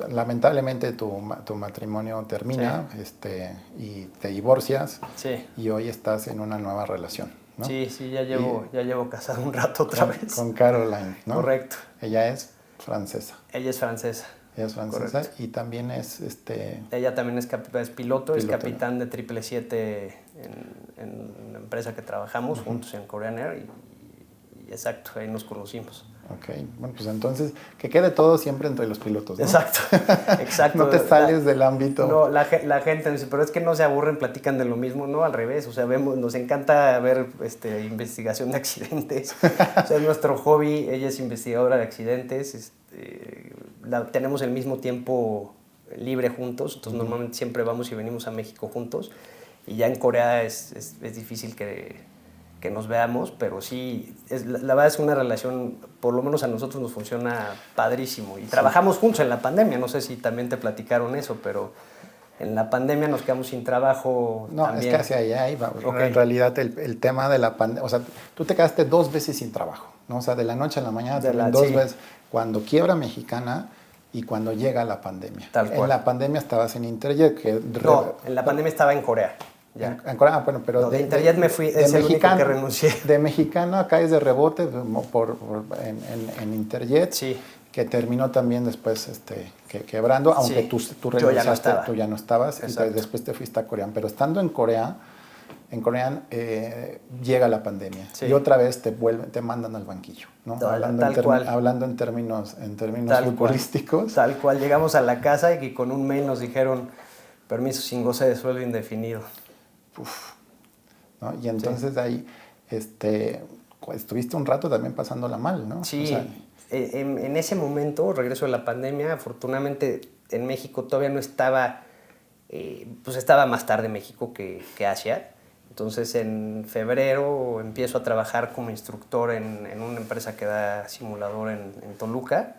lamentablemente tu matrimonio termina, y te divorcias. Sí. Y hoy estás en una nueva relación, ¿no? Sí, ya llevo casado un rato otra vez. Con Caroline, ¿no? Correcto. Ella es francesa. Ella es francesa. Correcto. Y también es... Ella también es piloto, es capitán de 777 en la empresa que trabajamos juntos en Korean Air y exacto, ahí nos conocimos. Ok, bueno, pues entonces que quede todo siempre entre los pilotos, ¿no? Exacto. No te sales del ámbito. No, la gente dice, pero es que no se aburren, platican de lo mismo. No, al revés, o sea, nos encanta ver investigación de accidentes. O sea, es nuestro hobby. Ella es investigadora de accidentes. Tenemos el mismo tiempo libre juntos, entonces normalmente siempre vamos y venimos a México juntos, y ya en Corea es difícil que nos veamos, pero sí, la verdad es una relación, por lo menos a nosotros nos funciona padrísimo, y trabajamos juntos en la pandemia. No sé si también te platicaron eso, pero en la pandemia nos quedamos sin trabajo. No, también. Es que hacia allá iba. Okay. En realidad el tema de la pandemia, o sea, tú te quedaste 2 veces sin trabajo, ¿no? O sea, de la noche a la mañana, 2 veces. Cuando quiebra Mexicana, y cuando llega la pandemia. Tal cual. En la pandemia estabas en Interjet. No, en la pandemia estaba en Corea. Ya. En Corea, bueno, pero no, de Interjet me fui, es el único que renuncié. De mexicano acá es de rebote en Interjet. Sí. Que terminó también después quebrando, aunque tú renunciaste, tú ya no estabas, y después te fuiste a Corea. Pero estando en Corea llega la pandemia y otra vez te mandan al banquillo, ¿no? Hablando en términos futbolísticos. Tal cual, llegamos a la casa y con un mail nos dijeron permiso sin goce de sueldo indefinido. Uf, ¿no? Y entonces ahí estuviste un rato también pasándola mal, ¿no? Sí. O sea, en ese momento, regreso de la pandemia, afortunadamente en México todavía no estaba, pues estaba más tarde México que Asia. Entonces en febrero empiezo a trabajar como instructor en una empresa que da simulador en Toluca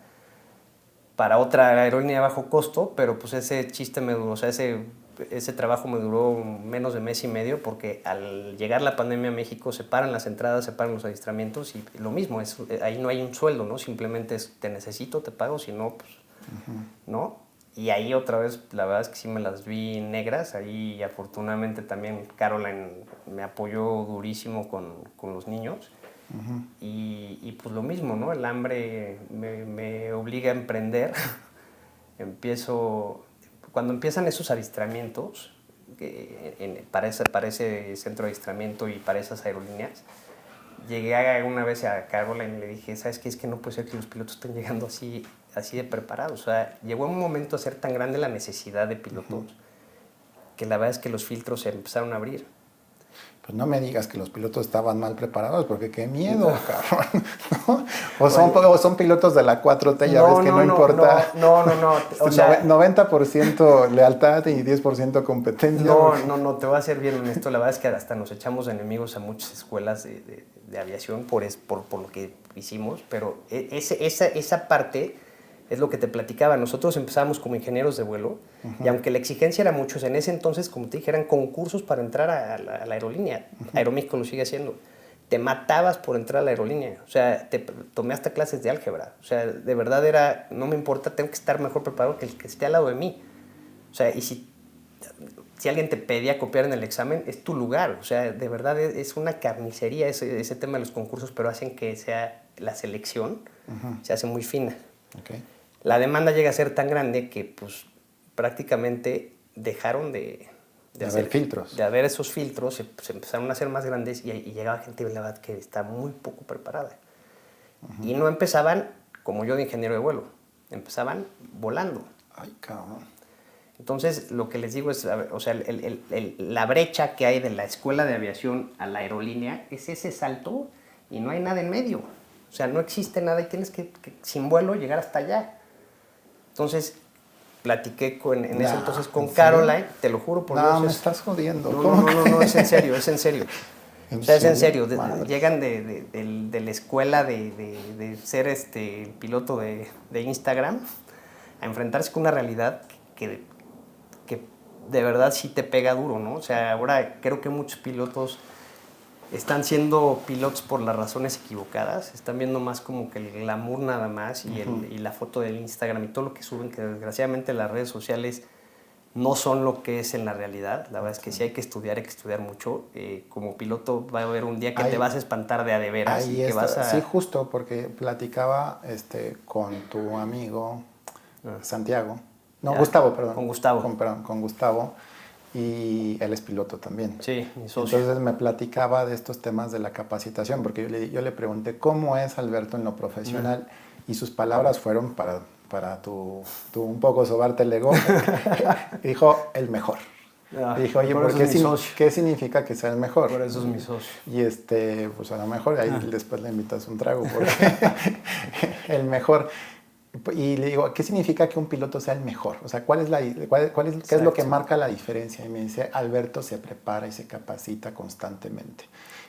para otra aerolínea de bajo costo, pero pues ese chiste me duró, o sea, ese trabajo me duró menos de mes y medio porque al llegar la pandemia a México se paran las entradas, se paran los adiestramientos y lo mismo, ahí no hay un sueldo, ¿no? Simplemente es te necesito, te pago, si no, pues, ¿no? Y ahí otra vez, la verdad es que sí me las vi negras, ahí afortunadamente también Caroline me apoyó durísimo con los niños. Y pues lo mismo, ¿no? El hambre me obliga a emprender. Cuando empiezan esos adiestramientos, para ese centro de adiestramiento y para esas aerolíneas, llegué una vez a Caroline y le dije, ¿sabes qué? Es que no puede ser que los pilotos estén llegando así de preparados. O sea, llegó un momento a ser tan grande la necesidad de pilotos que la verdad es que los filtros se empezaron a abrir. Pues no me digas que los pilotos estaban mal preparados, porque qué miedo, cabrón, ¿no? O son pilotos de la 4T, ya ves que no importa. No. O sea, 90% lealtad y 10% competencia. No, te voy a ser bien honesto. La verdad es que hasta nos echamos enemigos a muchas escuelas de aviación por lo que hicimos, pero esa parte es lo que te platicaba. Nosotros empezamos como ingenieros de vuelo y aunque la exigencia era mucho, en ese entonces, como te dije, eran concursos para entrar a la aerolínea. Aeroméxico lo sigue haciendo. Te matabas por entrar a la aerolínea. O sea, tomé hasta clases de álgebra. O sea, de verdad era, no me importa, tengo que estar mejor preparado que el que esté al lado de mí. O sea, y si alguien te pedía copiar en el examen, es tu lugar. O sea, de verdad es una carnicería ese tema de los concursos, pero hacen que sea la selección se hace muy fina. Okay. La demanda llega a ser tan grande que pues prácticamente dejaron de haber filtros. De haber esos filtros, se empezaron a hacer más grandes y llegaba gente, la verdad, que está muy poco preparada. Y no empezaban como yo de ingeniero de vuelo, empezaban volando. Ay, cabrón. Entonces, lo que les digo es, o sea, la brecha que hay de la escuela de aviación a la aerolínea es ese salto y no hay nada en medio. O sea, no existe nada y tienes que sin vuelo llegar hasta allá. Entonces, platiqué en ese entonces con Caroline, te lo juro por Dios. No, me estás jodiendo. No, es en serio, es en serio. O sea, es en serio. Llegan de la escuela de ser el piloto de Instagram a enfrentarse con una realidad que de verdad sí te pega duro, ¿no? O sea, ahora creo que muchos pilotos están siendo pilotos por las razones equivocadas, están viendo más como que el glamour nada más y la foto del Instagram y todo lo que suben, que desgraciadamente las redes sociales no son lo que es en la realidad. La verdad es que sí hay que estudiar mucho. Como piloto va a haber un día que te vas a espantar de veras. Ahí y que vas a... Sí, justo, porque platicaba con tu amigo Santiago. No, ya, Gustavo, perdón. Con Gustavo. Con Gustavo. Y él es piloto también. Sí, mi socio. Entonces me platicaba de estos temas de la capacitación, porque yo le pregunté cómo es Alberto en lo profesional y sus palabras fueron para tu un poco sobarte el ego. Dijo, el mejor. Dijo, oye, ¿qué significa que sea el mejor? Por eso es mi socio. Y pues a lo mejor ahí después le invitas un trago, porque el mejor. Y le digo, ¿qué significa que un piloto sea el mejor? O sea, ¿qué es lo que marca la diferencia? Y me dice, Alberto se prepara y se capacita constantemente.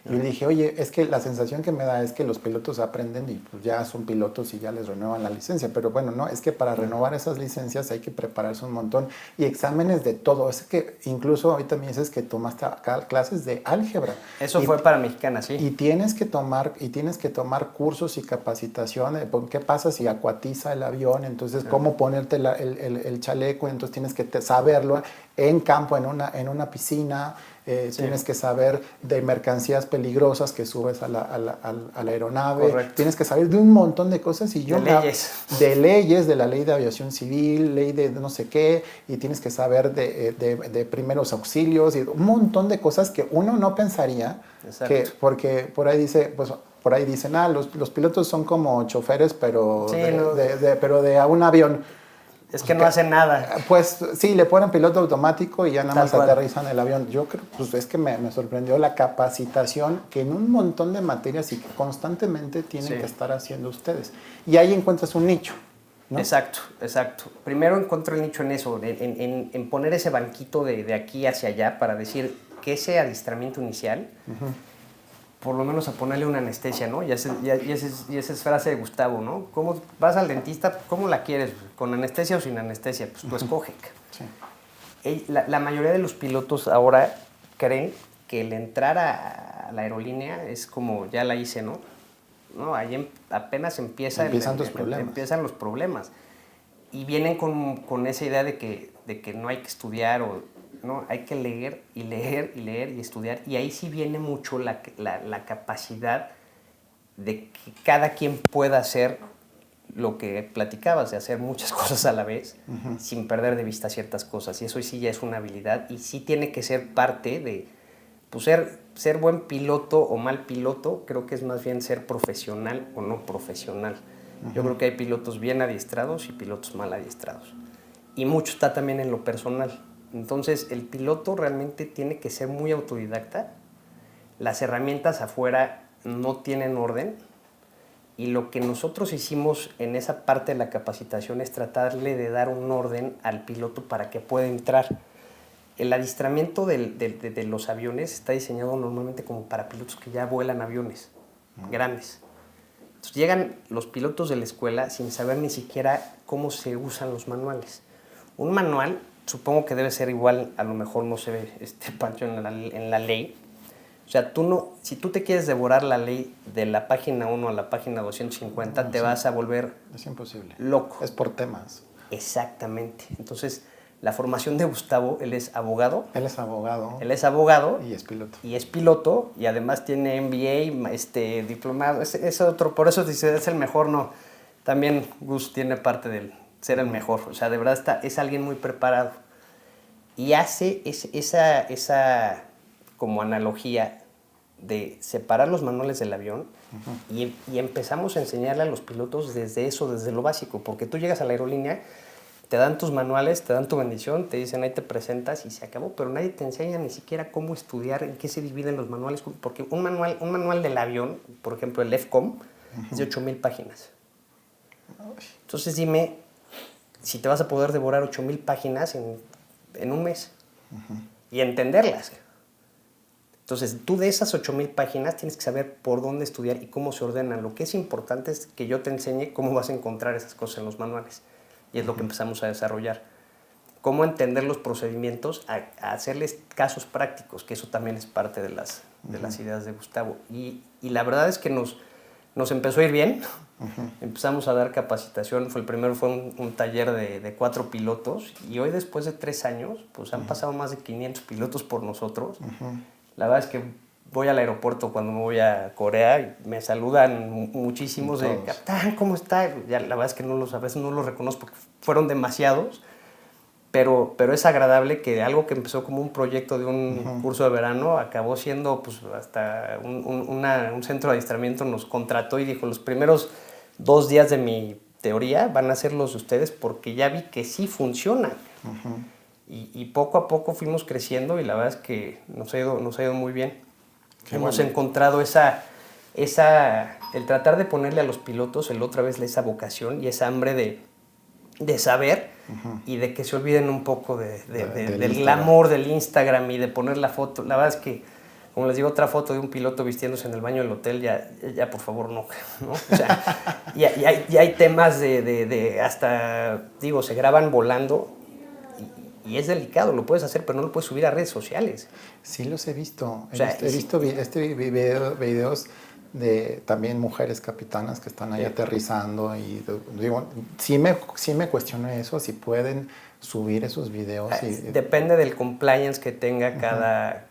Y le dije, oye, es que la sensación que me da es que los pilotos aprenden y pues ya son pilotos y ya les renuevan la licencia. Pero bueno, no, es que para renovar esas licencias hay que prepararse un montón y exámenes de todo. Es que incluso ahorita me dices que tomaste acá clases de álgebra. Eso fue para Mexicana, sí. Y tienes que tomar cursos y capacitación. ¿Qué pasa si acuatiza el avión? Entonces, ¿cómo ponerte el chaleco? Entonces tienes que saberlo en campo, en una piscina. Tienes que saber de mercancías peligrosas que subes a la aeronave. Correcto. Tienes que saber de un montón de cosas. Y yo de leyes, de la ley de aviación civil, ley de no sé qué, y tienes que saber de primeros auxilios y un montón de cosas que uno no pensaría. Porque por ahí dicen, los pilotos son como choferes, pero pero de un avión. Es que no hacen nada. Pues sí, le ponen piloto automático y ya nada más aterrizan el avión. Yo creo, pues es que me sorprendió la capacitación que en un montón de materias y que constantemente tienen que estar haciendo ustedes. Y ahí encuentras un nicho, ¿no? Exacto. Primero encuentro el nicho en eso, en poner ese banquito de aquí hacia allá para decir que ese adiestramiento inicial, por lo menos a ponerle una anestesia, ¿no? Y esa es frase de Gustavo, ¿no? ¿Cómo vas al dentista? ¿Cómo la quieres? ¿Con anestesia o sin anestesia? Pues tú escoge. Sí. La mayoría de los pilotos ahora creen que el entrar a la aerolínea es como, ya la hice, ¿no? No, ahí apenas empiezan los problemas. Y vienen con esa idea de que no hay que estudiar no, hay que leer y leer y leer y estudiar. Y ahí sí viene mucho la capacidad de que cada quien pueda hacer lo que platicabas, de hacer muchas cosas a la vez, sin perder de vista ciertas cosas. Y eso sí ya es una habilidad y sí tiene que ser parte de pues, ser buen piloto o mal piloto. Creo que es más bien ser profesional o no profesional. Yo creo que hay pilotos bien adiestrados y pilotos mal adiestrados. Y mucho está también en lo personal. Entonces, el piloto realmente tiene que ser muy autodidacta. Las herramientas afuera no tienen orden. Y lo que nosotros hicimos en esa parte de la capacitación es tratarle de dar un orden al piloto para que pueda entrar. El adiestramiento de los aviones está diseñado normalmente como para pilotos que ya vuelan aviones grandes. Entonces, llegan los pilotos de la escuela sin saber ni siquiera cómo se usan los manuales. Un manual supongo que debe ser igual, a lo mejor no se ve Pancho en la ley. O sea, si tú te quieres devorar la ley de la página 1 a la página 250, te vas a volver es imposible. Loco. Es por temas. Exactamente. Entonces, la formación de Gustavo, él es abogado. Él es abogado. Y es piloto. Y además tiene MBA, diplomado. Es otro, por eso dice, es el mejor, no. También Gus tiene parte del ser el mejor. O sea, de verdad es alguien muy preparado. Y hace esa como analogía de separar los manuales del avión y empezamos a enseñarle a los pilotos desde lo básico. Porque tú llegas a la aerolínea, te dan tus manuales, te dan tu bendición, te dicen ahí te presentas y se acabó. Pero nadie te enseña ni siquiera cómo estudiar, en qué se dividen los manuales. Porque un manual del avión, por ejemplo el EFCOM, es de 8,000 páginas. Entonces dime, si te vas a poder devorar 8,000 páginas en un mes y entenderlas. Entonces, tú de esas 8,000 páginas tienes que saber por dónde estudiar y cómo se ordenan. Lo que es importante es que yo te enseñe cómo vas a encontrar esas cosas en los manuales. Y es lo que empezamos a desarrollar. Cómo entender los procedimientos, a hacerles casos prácticos, que eso también es parte de las ideas de Gustavo. Y la verdad es que nos empezó a ir bien. Empezamos a dar capacitación. El primero fue un taller de 4 pilotos. Y hoy, después de 3 años, pues han pasado más de 500 pilotos por nosotros. La verdad es que voy al aeropuerto cuando me voy a Corea y me saludan muchísimos de capitán, ¿cómo está? Ya, la verdad es que a veces no los reconozco porque fueron demasiados, pero es agradable que algo que empezó como un proyecto de un curso de verano acabó siendo pues hasta un centro de adiestramiento nos contrató y dijo, los primeros 2 días de mi teoría van a ser los de ustedes porque ya vi que sí funcionan. Y poco a poco fuimos creciendo y la verdad es que nos ha ido muy bien. Hemos encontrado el tratar de ponerle a los pilotos otra vez esa vocación y esa hambre de saber y de que se olviden un poco del glamour del Instagram y de poner la foto. La verdad es que como les digo, otra foto de un piloto vistiéndose en el baño del hotel, ya por favor no, ¿no? O sea, y hay temas de hasta, digo, se graban volando y es delicado, lo puedes hacer, pero no lo puedes subir a redes sociales. Sí los he visto, O sea, he visto videos de también mujeres capitanas que están ahí aterrizando y digo, sí me cuestiono eso, si pueden subir esos videos. Depende del compliance que tenga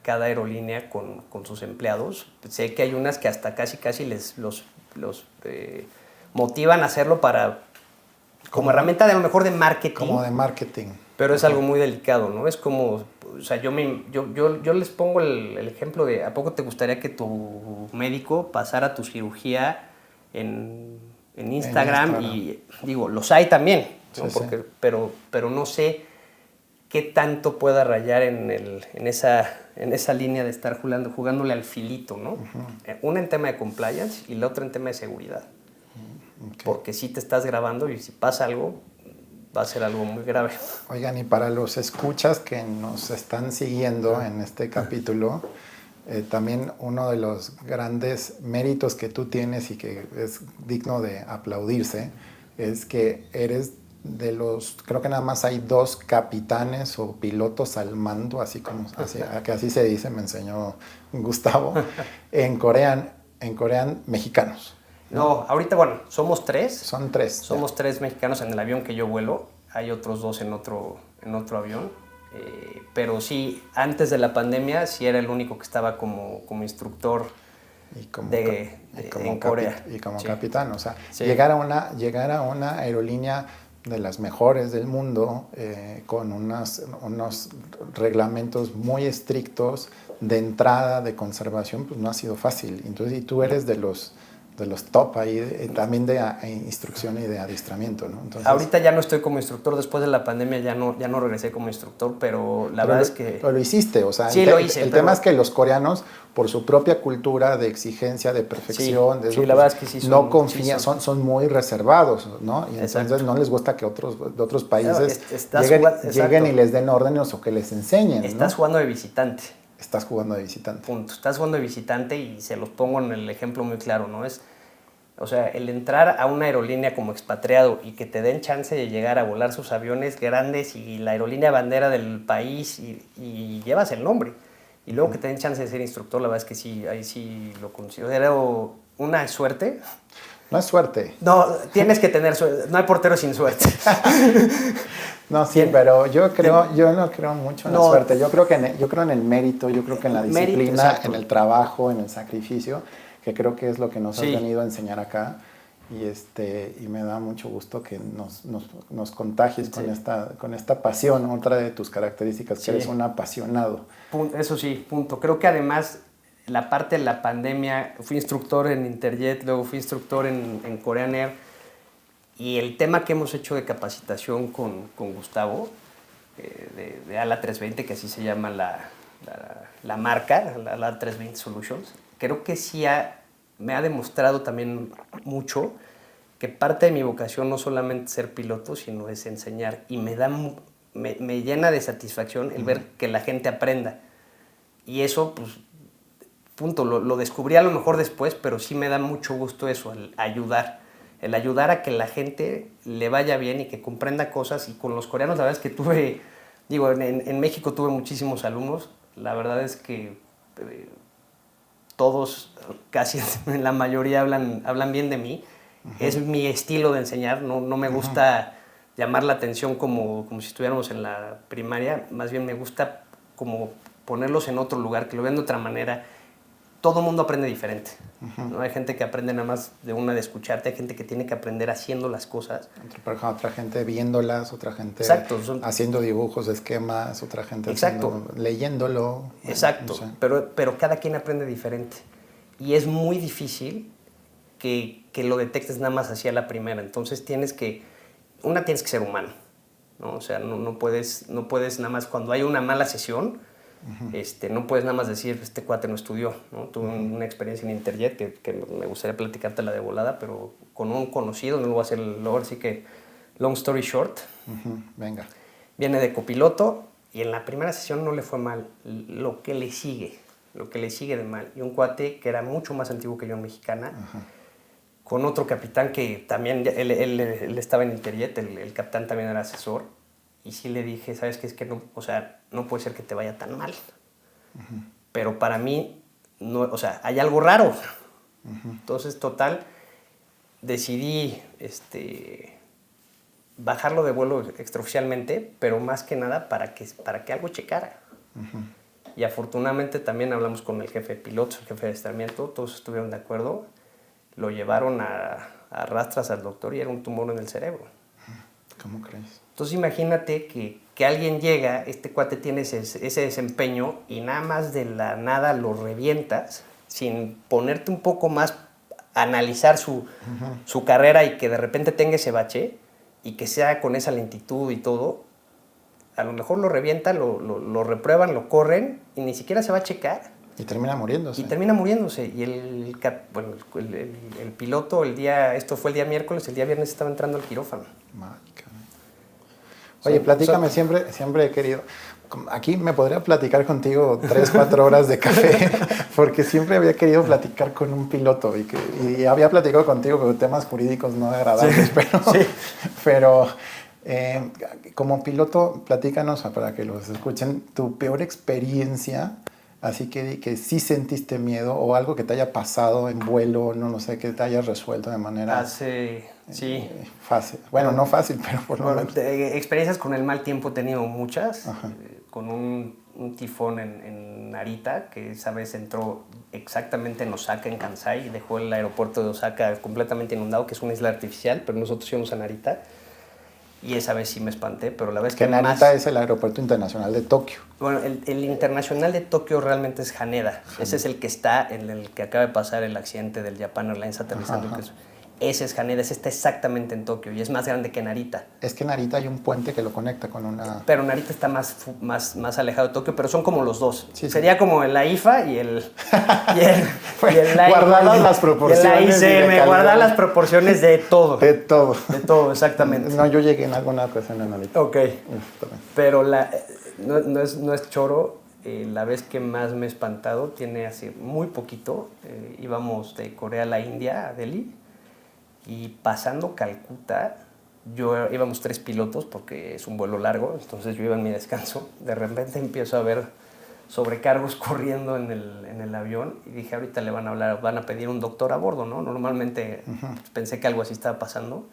cada aerolínea con sus empleados. Sé que hay unas que hasta casi los motivan a hacerlo como herramienta de lo mejor de marketing. Como de marketing. Pero es algo muy delicado, ¿no? Es como, o sea, yo les pongo el ejemplo de, ¿a poco te gustaría que tu médico pasara tu cirugía en Instagram? Y digo, los hay también, ¿no? Sí, Porque, pero no sé qué tanto pueda rayar en esa línea de estar jugándole al filito, ¿no? Una en tema de compliance y la otra en tema de seguridad. Okay. Porque si te estás grabando y si pasa algo, va a ser algo muy grave. Oigan, y para los escuchas que nos están siguiendo en este capítulo, también uno de los grandes méritos que tú tienes y que es digno de aplaudirse es que eres de los, creo que nada más hay 2 capitanes o pilotos al mando, que así se dice, me enseñó Gustavo, en Corea mexicanos. No, ahorita, bueno, somos 3. Son 3. Somos 3 mexicanos en el avión que yo vuelo. Hay otros 2 en otro avión. Pero sí, antes de la pandemia, sí era el único que estaba como instructor en Corea. Y como capitán, o sea, llegar a una aerolínea de las mejores del mundo con unos reglamentos muy estrictos de entrada, de conservación, pues no ha sido fácil. Entonces, y tú eres de los top ahí, también de instrucción y de adiestramiento, ¿no? Entonces, ahorita ya no estoy como instructor, después de la pandemia ya no regresé como instructor, pero la verdad es que... Pero lo hiciste, o sea, sí, lo hice. El tema es que los coreanos, por su propia cultura de exigencia, de perfección, sí, la verdad es que sí no confían, son muy reservados, ¿no? Y entonces no les gusta que de otros países lleguen y les den órdenes o que les enseñen, Estás jugando de visitante. Estás jugando de visitante. Punto. Estás jugando de visitante y se los pongo en el ejemplo muy claro, ¿no? O sea, el entrar a una aerolínea como expatriado y que te den chance de llegar a volar sus aviones grandes y la aerolínea bandera del país y llevas el nombre. Y luego que te den chance de ser instructor, la verdad es que sí, ahí sí lo considero una suerte. No es suerte. No, tienes que tener suerte. No hay portero sin suerte. No, sí, pero yo no creo mucho en la suerte. Yo creo en el mérito, yo creo que en la disciplina, en el trabajo, en el sacrificio, que creo que es lo que nos has venido a enseñar acá. Y me da mucho gusto que nos contagies con esta pasión, otra de tus características, que eres un apasionado. Eso sí, punto. Creo que además la parte de la pandemia, fui instructor en Interjet, luego fui instructor en Korean Air. Y el tema que hemos hecho de capacitación con Gustavo, de ALA 320, que así se llama la marca, la ALA 320 Solutions, creo que sí me ha demostrado también mucho que parte de mi vocación no solamente ser piloto, sino es enseñar. Y me llena de satisfacción el ver que la gente aprenda. Y eso, pues, punto, lo descubrí a lo mejor después, pero sí me da mucho gusto eso, el ayudar a que la gente le vaya bien y que comprenda cosas. Y con los coreanos, la verdad es que en México tuve muchísimos alumnos. La verdad es que todos, casi en la mayoría, hablan bien de mí. Es mi estilo de enseñar, no me gusta llamar la atención como si estuviéramos en la primaria. Más bien me gusta como ponerlos en otro lugar, que lo vean de otra manera. Todo mundo aprende diferente, ¿no? Hay gente que aprende nada más de escucharte, hay gente que tiene que aprender haciendo las cosas. Otra gente viéndolas, otra gente haciendo dibujos, esquemas, otra gente leyéndolo. Exacto, no sé. pero cada quien aprende diferente. Y es muy difícil que lo detectes nada más hacia la primera. Entonces tienes que ser humano, ¿no? O sea, no puedes nada más cuando hay una mala sesión. No puedes nada más decir, este cuate no estudió, ¿no? Tuve una experiencia en Interjet que me gustaría platicártela de volada, pero con un conocido, no lo voy a hacer luego, así que long story short. Venga. Viene de copiloto y en la primera sesión no le fue mal. Lo que le sigue, lo que le sigue de mal. Y un cuate que era mucho más antiguo que yo en Mexicana, con otro capitán que también, él estaba en Interjet, el capitán también era asesor, y sí le dije, ¿sabes qué? Es que no, o sea, no puede ser que te vaya tan mal. Pero para mí, no, o sea, hay algo raro. Entonces, total, decidí bajarlo de vuelo extraoficialmente, pero más que nada para que algo checara. Y afortunadamente también hablamos con el jefe de pilotos, el jefe de adiestramiento, todos estuvieron de acuerdo. Lo llevaron a rastras al doctor y era un tumor en el cerebro. ¿Cómo crees? Entonces imagínate que alguien llega, este cuate tiene ese desempeño y nada más de la nada lo revientas sin ponerte un poco más a analizar su carrera y que de repente tenga ese bache y que sea con esa lentitud y todo. A lo mejor lo revientan, lo reprueban, lo corren y ni siquiera se va a checar. Y termina muriéndose. Y el piloto, esto fue el día miércoles, el día viernes estaba entrando al quirófano. Oye, platícame, siempre he querido... Aquí me podría platicar contigo 3-4 horas de café, porque siempre había querido platicar con un piloto y había platicado contigo con temas jurídicos no agradables, pero como piloto, platícanos para que los escuchen, tu peor experiencia, así que sí sentiste miedo o algo que te haya pasado en vuelo, no lo sé, que te hayas resuelto de manera... Sí. Fácil. Bueno, no fácil, pero por lo menos. Experiencias con el mal tiempo he tenido muchas. Con un tifón en Narita, que esa vez entró exactamente en Osaka, en Kansai, y dejó el aeropuerto de Osaka completamente inundado, que es una isla artificial, pero nosotros íbamos a Narita. Y esa vez sí me espanté, pero la vez que Narita es el aeropuerto internacional de Tokio. Bueno, el internacional de Tokio realmente es Haneda. Ese es el que está en el que acaba de pasar el accidente del Japan Airlines aterrizando. Ese es Haneda, ese está exactamente en Tokio y es más grande que Narita. Es que Narita hay un puente que lo conecta con una... Pero Narita está más alejado de Tokio, pero son como los dos. Sí, sería como el AIFA y el guardar las proporciones. Guardar las proporciones de todo. De todo. De todo, exactamente. No, yo llegué en alguna ocasión a Narita. Ok. Pero no es choro. La vez que más me he espantado tiene hace muy poquito. Íbamos de Corea a la India, a Delhi. Y pasando Calcuta, íbamos 3 pilotos porque es un vuelo largo, entonces yo iba en mi descanso. De repente empiezo a ver sobrecargos corriendo en el avión y dije, ahorita le van a hablar, van a pedir un doctor a bordo, ¿no? Normalmente pensé que algo así estaba pasando.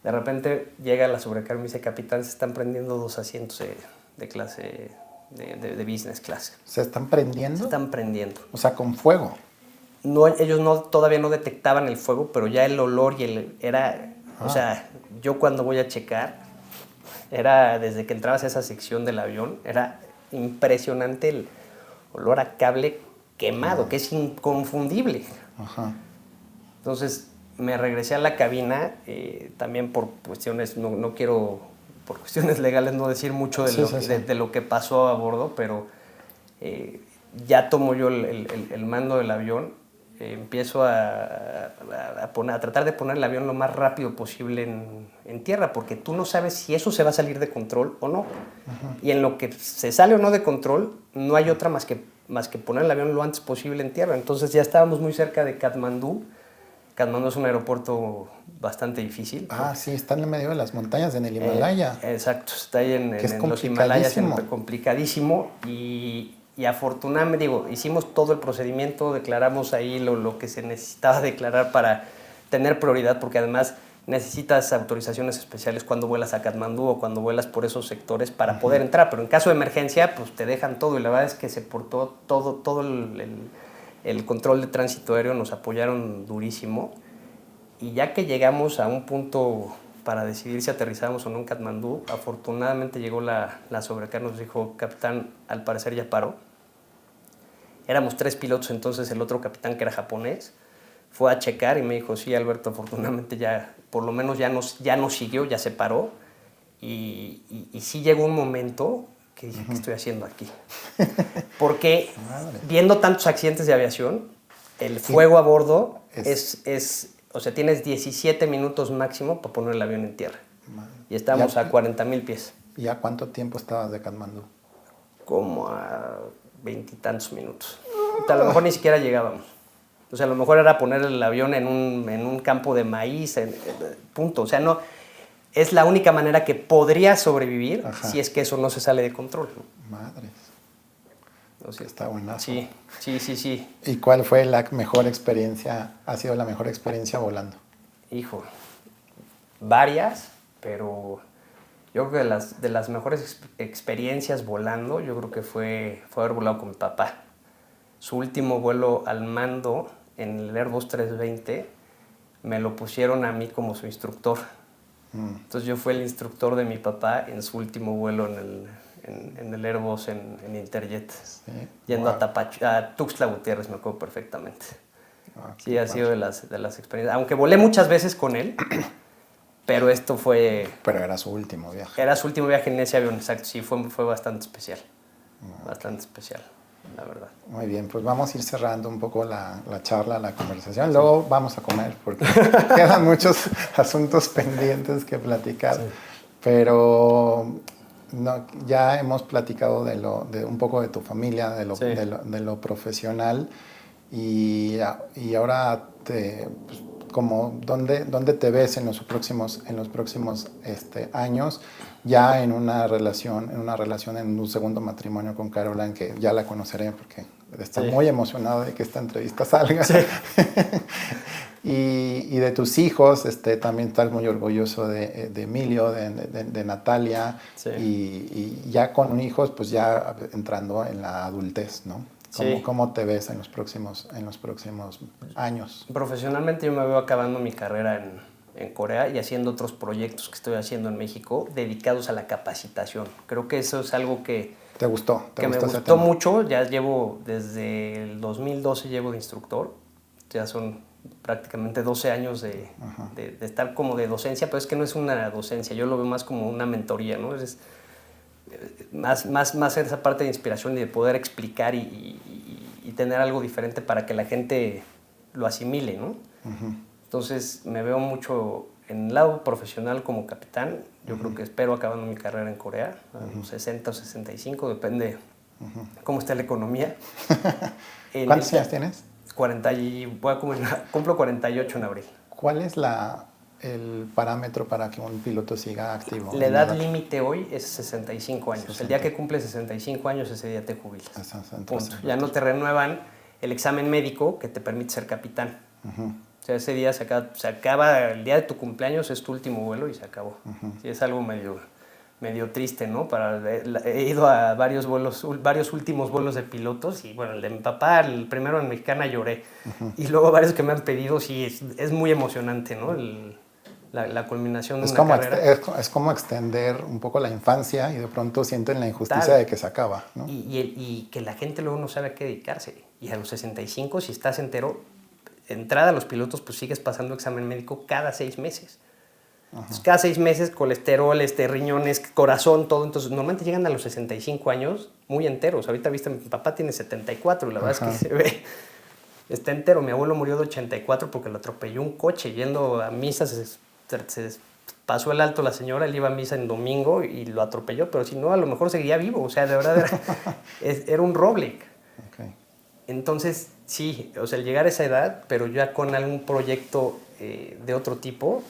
De repente llega la sobrecarga y me dice, capitán, se están prendiendo 2 asientos de clase, de business class. ¿Se están prendiendo? Se están prendiendo. O sea, con fuego. No, ellos todavía no detectaban el fuego, pero ya el olor o sea, yo cuando voy a checar, desde que entrabas a esa sección del avión, era impresionante el olor a cable quemado, que es inconfundible. Entonces me regresé a la cabina, también por cuestiones, no quiero, por cuestiones legales no decir mucho de lo que pasó a bordo, pero ya tomo yo el mando del avión. Empiezo a tratar de poner el avión lo más rápido posible en tierra, porque tú no sabes si eso se va a salir de control o no. Y en lo que se sale o no de control, no hay otra más que poner el avión lo antes posible en tierra. Entonces ya estábamos muy cerca de Katmandú. Katmandú es un aeropuerto bastante difícil. Sí, está en el medio de las montañas, en el Himalaya. Exacto, está ahí en los Himalayas, complicadísimo. Y afortunadamente, hicimos todo el procedimiento, declaramos ahí lo que se necesitaba declarar para tener prioridad, porque además necesitas autorizaciones especiales cuando vuelas a Katmandú o cuando vuelas por esos sectores para poder entrar, pero en caso de emergencia, pues te dejan todo, y la verdad es que se portó todo el control de tránsito aéreo, nos apoyaron durísimo, y ya que llegamos a un punto para decidir si aterrizábamos o no en Katmandú, afortunadamente llegó la sobrecarga, nos dijo, capitán, al parecer ya paró. Éramos 3 pilotos, entonces el otro capitán, que era japonés, fue a checar y me dijo, sí, Alberto, afortunadamente ya, por lo menos ya nos siguió, ya se paró. Y sí llegó un momento que dije, ¿qué estoy haciendo aquí? Porque viendo tantos accidentes de aviación, el fuego a bordo o sea, tienes 17 minutos máximo para poner el avión en tierra. Y estábamos a 40,000 pies. ¿Y a cuánto tiempo estabas de Katmandú? Como a 20 y tantos minutos. a lo mejor ni siquiera llegábamos. O sea, a lo mejor era poner el avión en un campo de maíz, punto. O sea, no, es la única manera que podría sobrevivir si es que eso no se sale de control, ¿no? Madres. O sea, está buenazo. Sí. ¿Y cuál fue la mejor experiencia, ha sido la mejor experiencia volando? Hijo, varias, pero yo creo que de las mejores experiencias volando, yo creo que fue haber volado con mi papá. Su último vuelo al mando en el Airbus 320 me lo pusieron a mí como su instructor. Entonces yo fui el instructor de mi papá en su último vuelo en el Airbus en Interjet, yendo a Tuxtla Gutiérrez, me acuerdo perfectamente. Sí, ha sido de las experiencias, aunque volé muchas veces con él, pero esto fue... Pero era su último viaje. Era su último viaje en ese avión, exacto, sí, fue bastante especial, bastante especial, la verdad. Muy bien, pues vamos a ir cerrando un poco la charla, la conversación, luego vamos a comer, porque quedan muchos asuntos pendientes que platicar, pero... No, ya hemos platicado de un poco de tu familia, de lo profesional y ahora ¿dónde te ves en los próximos años ya en una relación en un segundo matrimonio con Caroline, que ya la conoceré porque estoy muy emocionado de que esta entrevista salga? Sí. Y de tus hijos, también estás muy orgulloso de Emilio, de Natalia, sí. Y ya con hijos, pues ya entrando en la adultez, ¿no? ¿Cómo te ves en los próximos años? Profesionalmente yo me veo acabando mi carrera en Corea y haciendo otros proyectos que estoy haciendo en México dedicados a la capacitación. Creo que eso es algo que... ¿Te gustó? Me gustó mucho. Ya llevo, desde el 2012 llevo de instructor. Ya son prácticamente 12 años de estar como de docencia, pero es que no es una docencia, yo lo veo más como una mentoría, ¿no? Es más esa parte de inspiración y de poder explicar y tener algo diferente para que la gente lo asimile, ¿no? Entonces me veo mucho en el lado profesional como capitán. Yo creo que espero acabando mi carrera en Corea, a los 60 o 65, depende cómo esté la economía. ¿Cuántos años tienes? Cumplo 48 en abril. ¿Cuál es el parámetro para que un piloto siga activo? La edad límite hoy es 65 años. 60. El día que cumple 65 años, ese día te jubilas. Punto. Ya no te renuevan el examen médico que te permite ser capitán. O sea, ese día se acaba, el día de tu cumpleaños es tu último vuelo y se acabó. Sí, es algo medio triste, ¿no? He ido a varios últimos vuelos de pilotos y bueno, el de mi papá, el primero en Mexicana, lloré. Y luego varios que me han pedido, sí, es muy emocionante, ¿no? La culminación de una carrera. Es como extender un poco la infancia y de pronto sienten la injusticia de que se acaba, ¿no? Y que la gente luego no sabe a qué dedicarse. Y a los 65, si estás entero, entrada a los pilotos, pues sigues pasando examen médico cada 6 meses. Entonces, cada 6 meses, colesterol, riñones, corazón, todo. Entonces, normalmente llegan a los 65 años muy enteros. Ahorita, viste, mi papá tiene 74, la verdad es que se ve, está entero. Mi abuelo murió de 84 porque lo atropelló un coche yendo a misa. Se pasó el alto la señora, él iba a misa en domingo y lo atropelló, pero si no, a lo mejor seguía vivo. O sea, de verdad era un roble. Entonces, sí, o sea, el llegar a esa edad, pero ya con algún proyecto de otro tipo,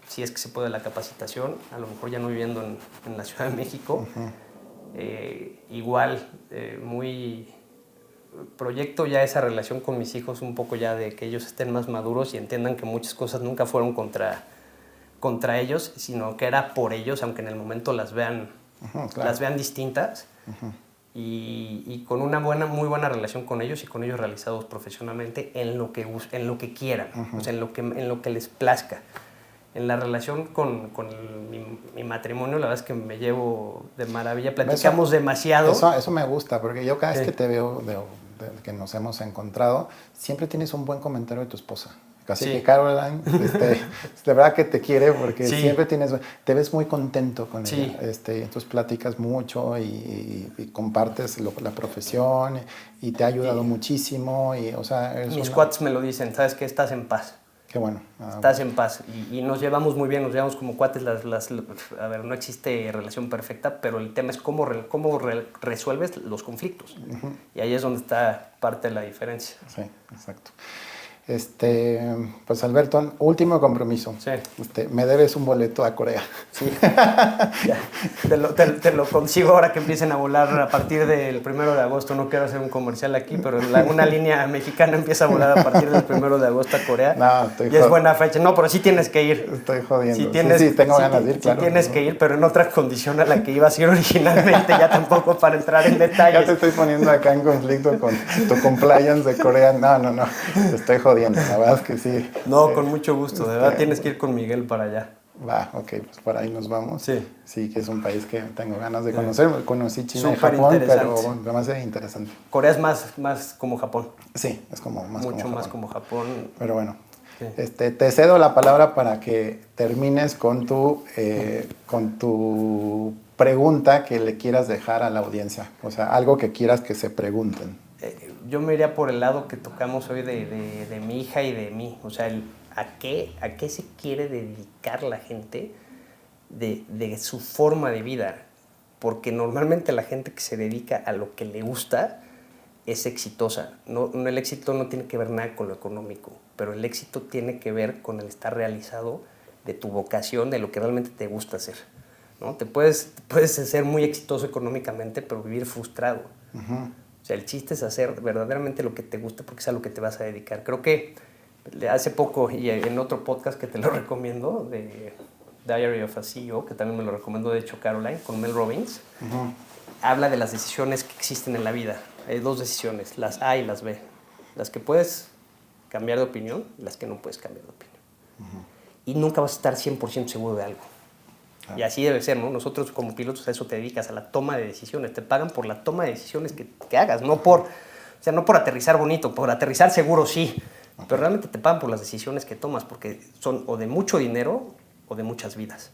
si es que se puede la capacitación, a lo mejor ya no viviendo en la Ciudad de México, igual, proyecto ya esa relación con mis hijos un poco ya de que ellos estén más maduros y entiendan que muchas cosas nunca fueron contra ellos, sino que era por ellos, aunque en el momento las vean distintas. Y con una muy buena relación con ellos y con ellos realizados profesionalmente en lo que quieran, o sea, en lo que les plazca. En la relación con mi matrimonio, la verdad es que me llevo de maravilla, platicamos demasiado. Eso me gusta, porque yo cada vez que te veo, que nos hemos encontrado, siempre tienes un buen comentario de tu esposa. Así que Caroline, de verdad que te quiere porque siempre te ves muy contento con ella. Entonces platicas mucho y compartes la profesión y te ha ayudado muchísimo. Y, o sea, mis cuates me lo dicen, ¿sabes qué? Estás en paz. Qué bueno. Estás en paz y nos llevamos muy bien, nos llevamos como cuates. A ver, no existe relación perfecta, pero el tema es cómo resuelves los conflictos. Y ahí es donde está parte de la diferencia. Sí, exacto. Pues Alberto, último compromiso. Sí. Me debes un boleto a Corea. Sí. Te lo consigo ahora que empiecen a volar a partir del 1 de agosto. No quiero hacer un comercial aquí, pero una línea mexicana empieza a volar a partir del 1 de agosto a Corea. No, y es buena fecha. No, pero sí tienes que ir. Estoy jodiendo. Sí, tengo ganas de ir, claro. Sí tienes que ir, pero en otra condición a la que ibas a ir originalmente, ya tampoco para entrar en detalles. Ya te estoy poniendo acá en conflicto con tu compliance de Corea. No. Te estoy jodiendo. La verdad es que sí. No, con mucho gusto. De verdad tienes que ir con Miguel para allá. Va, ok, pues por ahí nos vamos. Sí. Sí, que es un país que tengo ganas de conocer. Conocí China y Súper Japón, pero demasiado interesante. Corea es más como Japón. Sí, es como más mucho como Japón. Más como Japón. Pero bueno, sí. Te cedo la palabra para que termines con tu pregunta que le quieras dejar a la audiencia. O sea, algo que quieras que se pregunten. Yo me iría por el lado que tocamos hoy de mi hija y de mí. O sea, ¿a qué se quiere dedicar la gente de su forma de vida? Porque normalmente la gente que se dedica a lo que le gusta es exitosa. El éxito no tiene que ver nada con lo económico, pero el éxito tiene que ver con el estar realizado de tu vocación, de lo que realmente te gusta hacer, ¿no? Puedes ser muy exitoso económicamente, pero vivir frustrado. O sea, el chiste es hacer verdaderamente lo que te gusta porque es a lo que te vas a dedicar. Creo que hace poco, y en otro podcast que te lo recomiendo, de Diary of a CEO, que también me lo recomendó de hecho Caroline, con Mel Robbins, habla de las decisiones que existen en la vida. Hay 2 decisiones, las A y las B. Las que puedes cambiar de opinión y las que no puedes cambiar de opinión. Y nunca vas a estar 100% seguro de algo. Y así debe ser, ¿no? Nosotros como pilotos a eso te dedicas, a la toma de decisiones. Te pagan por la toma de decisiones que hagas, no por aterrizar bonito, por aterrizar seguro sí. Pero realmente te pagan por las decisiones que tomas, porque son o de mucho dinero o de muchas vidas.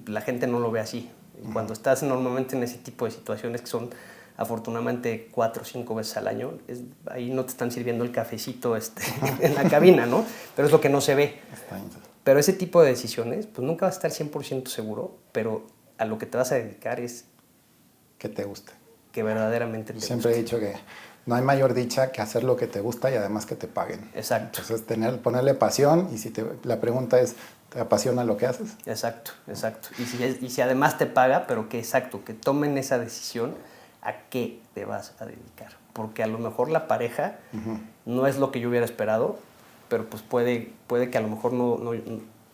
La gente no lo ve así. Y cuando estás normalmente en ese tipo de situaciones que son afortunadamente 4 o 5 veces al año, ahí no te están sirviendo el cafecito en la cabina, ¿no? Pero es lo que no se ve. Pero ese tipo de decisiones, pues nunca vas a estar 100% seguro, pero a lo que te vas a dedicar es... Que te guste. Que verdaderamente te guste. Siempre he dicho que no hay mayor dicha que hacer lo que te gusta y además que te paguen. Exacto. Entonces, ponerle pasión y la pregunta es, ¿te apasiona lo que haces? Exacto. Y si además te paga, pero que tomen esa decisión, ¿a qué te vas a dedicar? Porque a lo mejor la pareja no es lo que yo hubiera esperado, pero pues puede que a lo mejor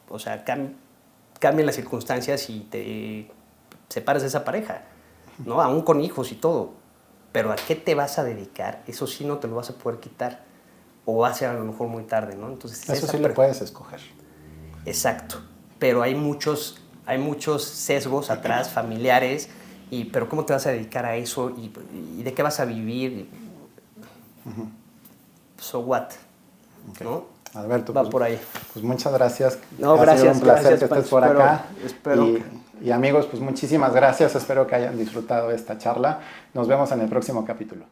o sea, cambien las circunstancias y te separes de esa pareja, ¿no? Aún con hijos y todo. Pero ¿a qué te vas a dedicar? Eso sí no te lo vas a poder quitar. O va a ser a lo mejor muy tarde, ¿no? Entonces, eso sí lo puedes escoger. Exacto. Pero hay muchos sesgos atrás, familiares, pero ¿cómo te vas a dedicar a eso? ¿Y de qué vas a vivir? So what? Okay. ¿No? Alberto, va por ahí. Pues muchas gracias. Gracias. Ha sido un placer que estés por acá. Espero. Y amigos, pues muchísimas gracias. Espero que hayan disfrutado esta charla. Nos vemos en el próximo capítulo.